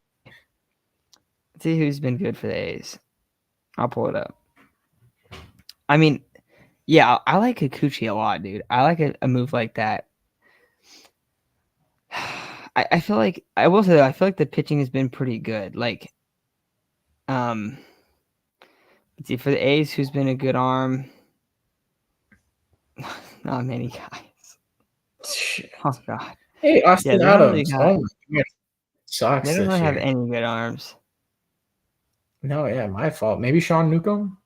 Let's see who's been good for the A's. I'll pull it up. I mean, yeah, I like Kikuchi a lot, dude. I like a move like that. I feel like I will say though, I feel like the pitching has been pretty good. Like, let's see, for the A's, who's been a good arm? Not many guys. Shit. Oh God. Hey, Austin Adams. Sucks. They don't really have any good arms. No, yeah, my fault. Maybe Sean Newcomb?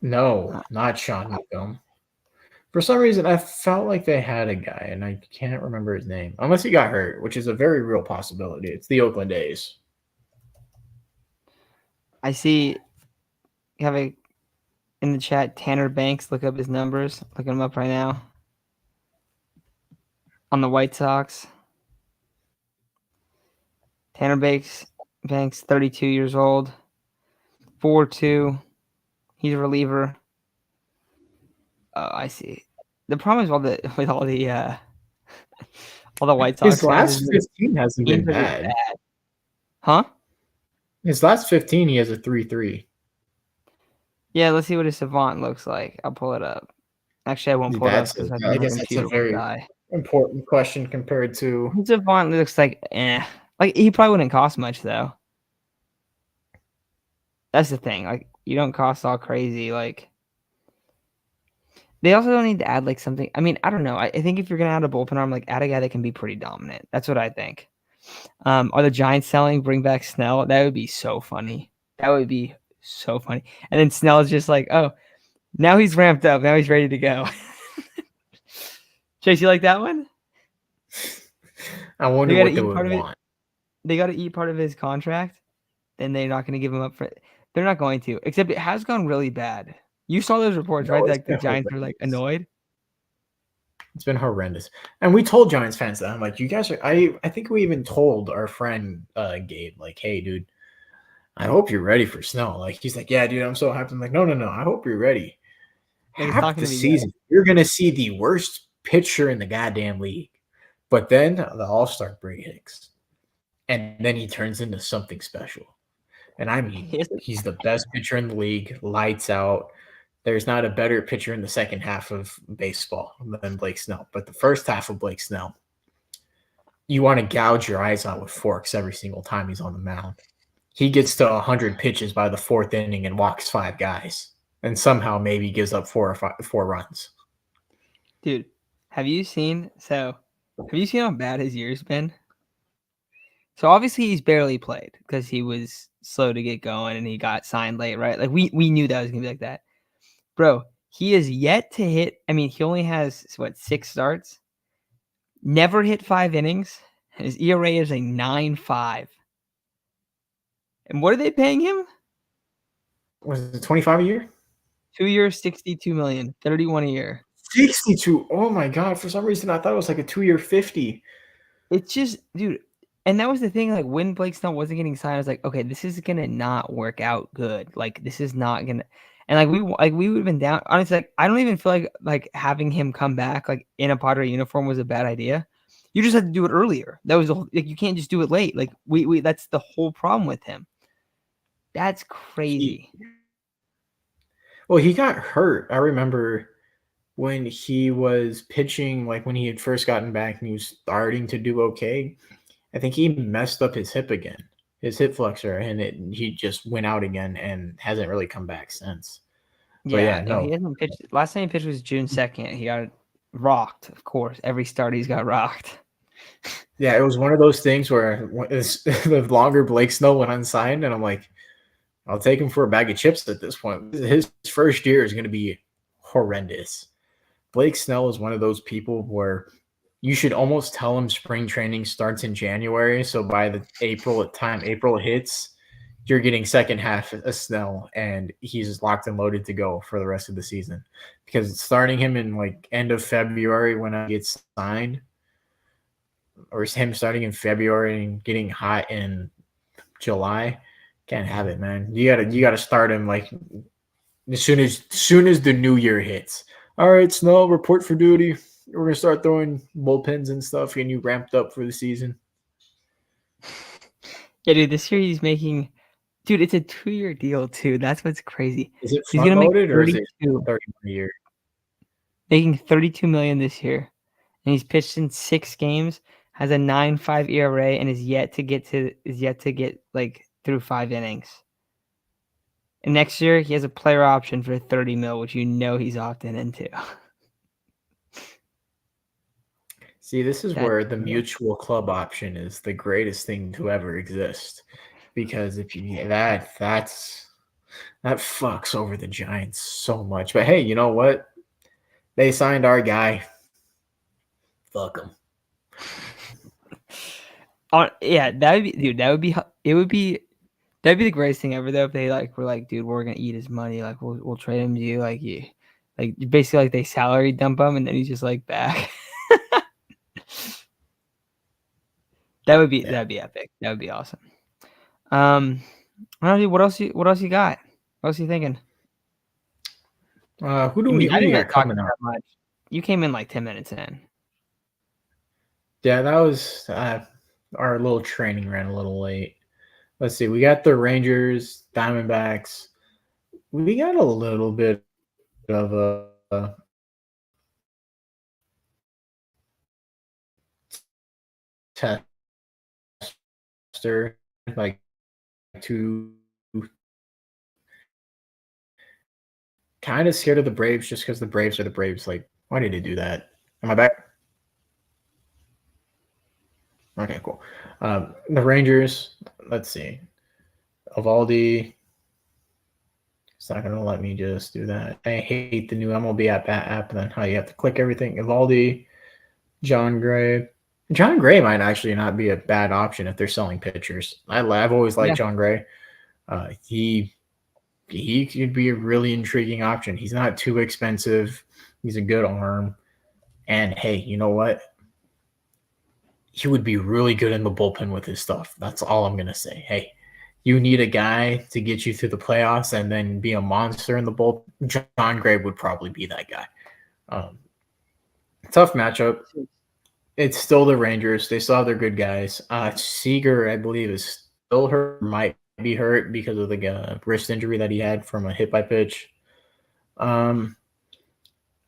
No, not Sean Newcomb. For some reason, I felt like they had a guy, and I can't remember his name. Unless he got hurt, which is a very real possibility. It's the Oakland A's. I see you have in the chat, Tanner Banks. Look up his numbers. Looking him up right now. on the White Sox. Tanner Banks, 32 years old, 4.2. He's a reliever. Oh, I see. The problem is with all the White Sox His fans last is the 15 hasn't been teams are just bad. bad. Huh? His last 15, he has a 3.3. Yeah, let's see what his savant looks like. I'll pull it up. Actually, I won't pull it up because I my guess that's a computer will very die. important question compared to. His savant looks like Like he probably wouldn't cost much though. That's the thing. Like you don't cost all crazy. Like they also don't need to add like something. I mean, I don't know. I think if you're gonna add a bullpen arm, like add a guy that can be pretty dominant. That's what I think. Are the Giants selling? Bring back Snell. That would be so funny. That would be so funny. And then Snell is just like, oh, now he's ramped up. Now he's ready to go. Chase, you like that one? I wonder what they would want. They got to eat part of his contract. Then they're not going to give him up for it. They're not going to. Except it has gone really bad. You saw those reports, right? Like the Giants are like annoyed. It's been horrendous. And we told Giants fans that. I'm like, you guys are I think we even told our friend Gabe, like, hey dude, I hope you're ready for Snell. Like he's like, yeah, dude, I'm so happy. I'm like, no, I hope you're ready. Like, Half the season, you're gonna see the worst pitcher in the goddamn league. But then the All-Star break hits. And then he turns into something special. And I mean, he's the best pitcher in the league, lights out. There's not a better pitcher in the second half of baseball than Blake Snell. But the first half of Blake Snell, you want to gouge your eyes out with forks every single time he's on the mound. He gets to 100 pitches by the fourth inning and walks 5 guys. And somehow maybe gives up 4 runs. Dude, have you seen how bad his year's been? So obviously he's barely played because he was slow to get going and he got signed late, right? Like we knew that was gonna be like that. Bro, he is yet to hit. I mean, he only has 6 starts. Never hit 5 innings. And his ERA is a 9.5. And what are they paying him? Was it 25 a year? 2 years, 62 million, 31 a year. 62. Oh my god! For some reason, I thought it was like a 2-year 50. It's just, dude. And that was the thing. Like when Blake Snell wasn't getting signed, I was like, okay, this is gonna not work out good. Like this is not gonna. And we would have been down. Honestly, like I don't even feel like having him come back like in a Padre uniform was a bad idea. You just had to do it earlier. That was like you can't just do it late. Like we that's the whole problem with him. That's crazy. Well, he got hurt. I remember when he was pitching, like when he had first gotten back and he was starting to do okay. I think he messed up his hip again, his hip flexor, and he just went out again and hasn't really come back since. Yeah, no, he hasn't pitched. Last time he pitched was June 2nd. He got rocked, of course. Every start he's got rocked. Yeah, it was one of those things where the longer Blake Snell went unsigned, and I'm like, I'll take him for a bag of chips at this point. His first year is going to be horrendous. Blake Snell is one of those people where you should almost tell him spring training starts in January. So by the April hits, you're getting second half of Snell, and he's locked and loaded to go for the rest of the season. Because starting him in like end of February when I get signed, or him starting in February and getting hot in July, can't have it, man. You gotta start him like as soon as the new year hits. All right, Snell, report for duty. We're gonna start throwing bullpens and stuff, getting you ramped up for the season. Yeah, dude, this year he's making. Dude, it's a 2-year deal too. That's what's crazy. Is it He's gonna make 32 or is it 30 a year? Making $32 million this year, and he's pitched in 6 games, has a 9.5 ERA, and is yet to get like through 5 innings. And next year he has a player option for $30 million, which he's opting into. See, this is where the mutual club option is the greatest thing to ever exist, because if you that fucks over the Giants so much. But hey, you know what? They signed our guy. Fuck him. Yeah, that'd be the greatest thing ever though if they were like, dude, we're gonna eat his money, like we'll trade him to you, like basically like they salary dump him and then he's just like back. That'd be epic. That would be awesome. What else you got? What else you thinking? Who do I mean, I we didn't really got talk coming that up? much. You came in like 10 minutes in. Yeah, that was our little training ran a little late. Let's see. We got the Rangers, Diamondbacks. We got a little bit of a tester, like two. Kind of scared of the Braves just because the Braves are the Braves. Like, why did they do that? Am I back? Okay, cool. The Rangers, let's see. Evaldi, it's not going to let me just do that. I hate the new MLB app and then how you have to click everything. Evaldi, John Gray. John Gray might actually not be a bad option if they're selling pitchers. I've always liked John Gray. He could be a really intriguing option. He's not too expensive. He's a good arm. And hey, you know what? He would be really good in the bullpen with his stuff. That's all I'm going to say. Hey, you need a guy to get you through the playoffs and then be a monster in the bullpen. John Gray would probably be that guy. Tough matchup. It's still the Rangers. They still have their good guys. Seager, I believe, is still hurt, might be hurt because of the wrist injury that he had from a hit by pitch.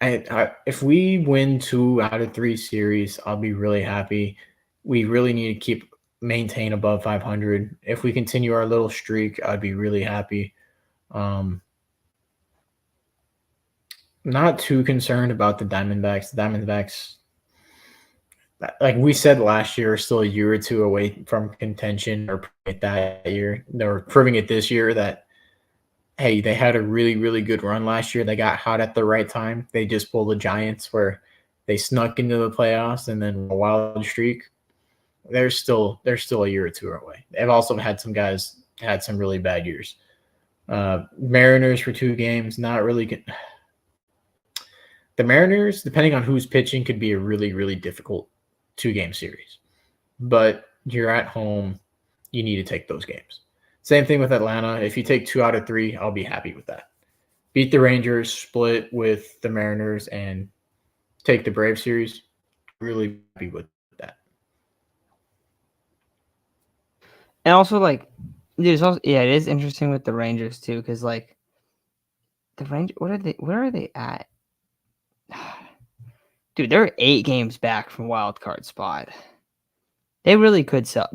If we win 2 out of 3 series, I'll be really happy. We really need to maintain above 500. If we continue our little streak, I'd be really happy. Not too concerned about the Diamondbacks. The Diamondbacks, like we said last year, are still a year or two away from contention, or that year. They're proving it this year that, hey, they had a really, really good run last year. They got hot at the right time. They just pulled the Giants where they snuck into the playoffs and then a wild streak. They're still a year or two away. They've also had some guys had some really bad years. Mariners for 2 games, not really good. The Mariners, depending on who's pitching, could be a really, really difficult 2-game series. But you're at home. You need to take those games. Same thing with Atlanta. If you take 2 out of 3, I'll be happy with that. Beat the Rangers, split with the Mariners, and take the Brave series. Really happy with that. And also, like, it is interesting with the Rangers too, because like the Rangers, where are they at? Dude, they're 8 games back from wild card spot. They really could sell.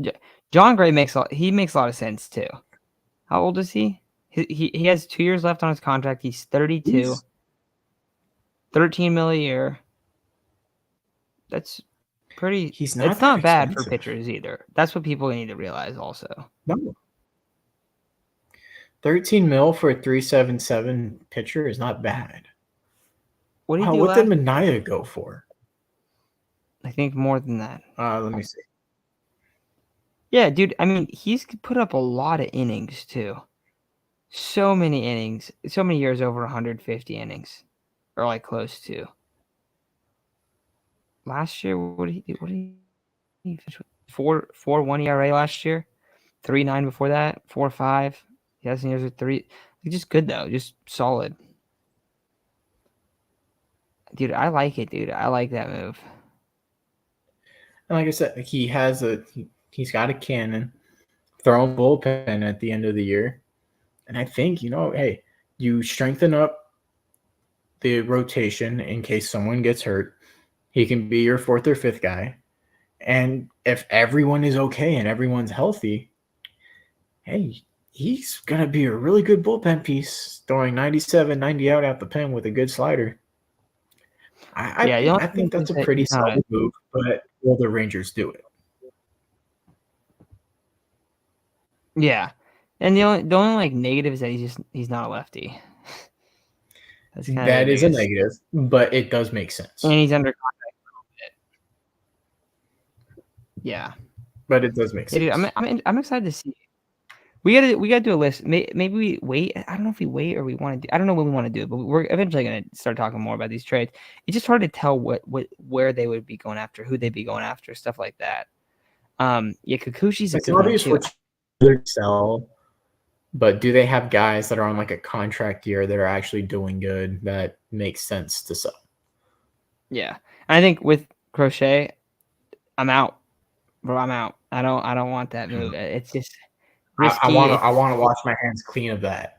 John Gray makes a lot of sense too. How old is he? He has 2 years left on his contract. He's 32. 13 million a year. That's pretty. He's not. It's not bad for pitchers either. That's what people need to realize also. No. 13 mil for a 3.77 pitcher is not bad. What did he do what did Mania go for? I think more than that. Let me see. Yeah, dude. I mean, he's put up a lot of innings too. So many innings. So many years over 150 innings, or like close to. Last year, what did he do? What did he finish with? 4.1 ERA last year. 3.9 before that. 4.5. He has years with 3. Just good though. Just solid. Dude, I like it, dude. I like that move. And like I said, he's got a cannon, throwing bullpen at the end of the year. And I think, hey, you strengthen up the rotation in case someone gets hurt. He can be your 4th or 5th guy. And if everyone is okay and everyone's healthy, hey, he's going to be a really good bullpen piece, throwing 97, 90 out the pen with a good slider. I think that's a pretty solid move, but will the Rangers do it? Yeah. And the only like negative is that he's not a lefty. That is a negative, but it does make sense. And he's under contract a little bit. Yeah. But it does make sense. Dude, I'm excited to see it. We gotta do a list. Maybe we wait. I don't know if we wait or we want to do. I don't know what we want to do, but we're eventually gonna start talking more about these trades. It's just hard to tell where they would be going after, who they'd be going after, stuff like that. Yeah, Kikuchi's a It's good one obvious too. what you sell, but do they have guys that are on like a contract year that are actually doing good that makes sense to sell? Yeah, and I think with Crochet, I'm out, bro. I'm out. I don't want that move. It's just I risky. want to wash my hands clean of that.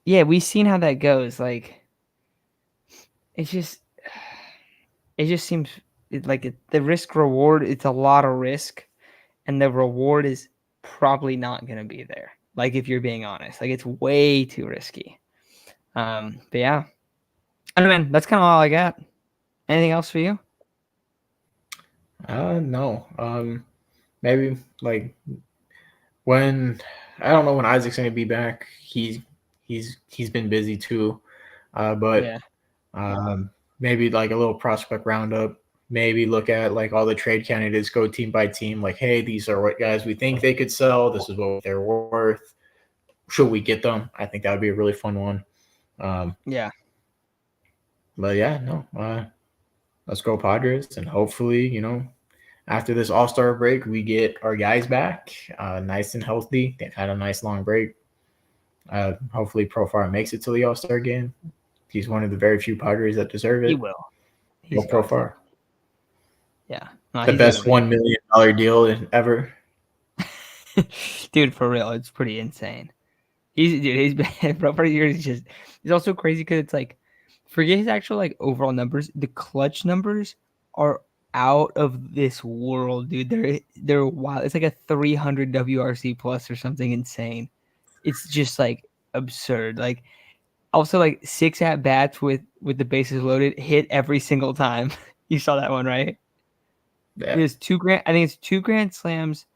Yeah, we've seen how that goes. Like, it's just it just seems the risk reward. It's a lot of risk, and the reward is probably not going to be there. Like, if you're being honest, like it's way too risky. But yeah, I don't know, man. That's kind of all I got. Anything else for you? No. Maybe like when I don't know when Isaac's gonna be back. He's been busy too. But Yeah, maybe like a little prospect roundup. Maybe look at like all the trade candidates, go team by team. Like, hey, these are what guys we think they could sell. This is what they're worth. Should we get them? I think that would be a really fun one. yeah. But yeah, no. Let's go Padres, and hopefully, after this All-Star break, we get our guys back, nice and healthy. They've had a nice long break. Hopefully, Profar makes it to the All-Star game. He's one of the very few Padres that deserve it. He will. Go He's got to. Profar. Yeah, no, The he's best gonna $1 million deal ever. dude, for real, it's pretty insane. He's been bro for years. He's also crazy because it's like, forget his actual like overall numbers. The clutch numbers are out of this world, dude. They're wild. It's like a 300 WRC plus or something insane. It's just like absurd. Like, also like 6 at bats with the bases loaded, hit every single time. You saw that one, right? Yeah. It is 2 grand. I think it's 2 grand slams,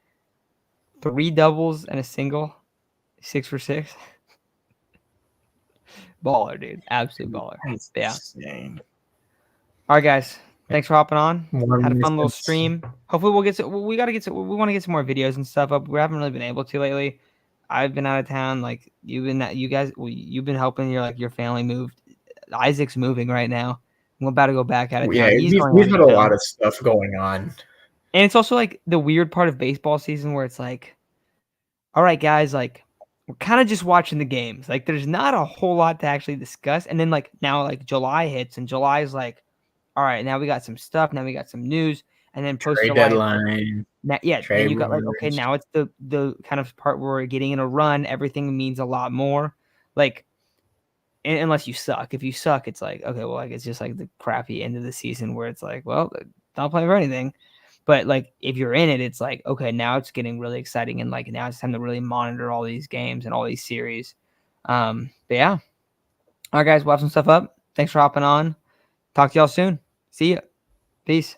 3 doubles, and a single. 6 for 6. Baller, dude. Absolute baller. That's Yeah. insane. All right, guys. Thanks for hopping on. One Had a fun little missing- stream. Hopefully we'll get to we want to get some more videos and stuff up. We haven't really been able to lately. I've been out of town. Like, you've been helping your family move. Isaac's moving right now. I'm about to go back out of Yeah, town. He's going we've out had of a town. lot of stuff going on. And it's also like the weird part of baseball season where it's like, all right, guys, like, we're kind of just watching the games. Like, there's not a whole lot to actually discuss. And then like now like July hits, and July is like, all right, now we got some stuff. Now we got some news. And then post Trade July, deadline. then Trade you got like, okay, rumors. now it's the kind of part where we're getting in a run. Everything means a lot more. Like, unless you suck. If you suck, it's like, okay, well, like, it's just like the crappy end of the season where it's like, well, not playing for anything. But like, if you're in it, it's like, okay, now it's getting really exciting, and like now it's time to really monitor all these games and all these series. But yeah, all right, guys, we'll have some stuff up. Thanks for hopping on. Talk to y'all soon. See ya. Peace.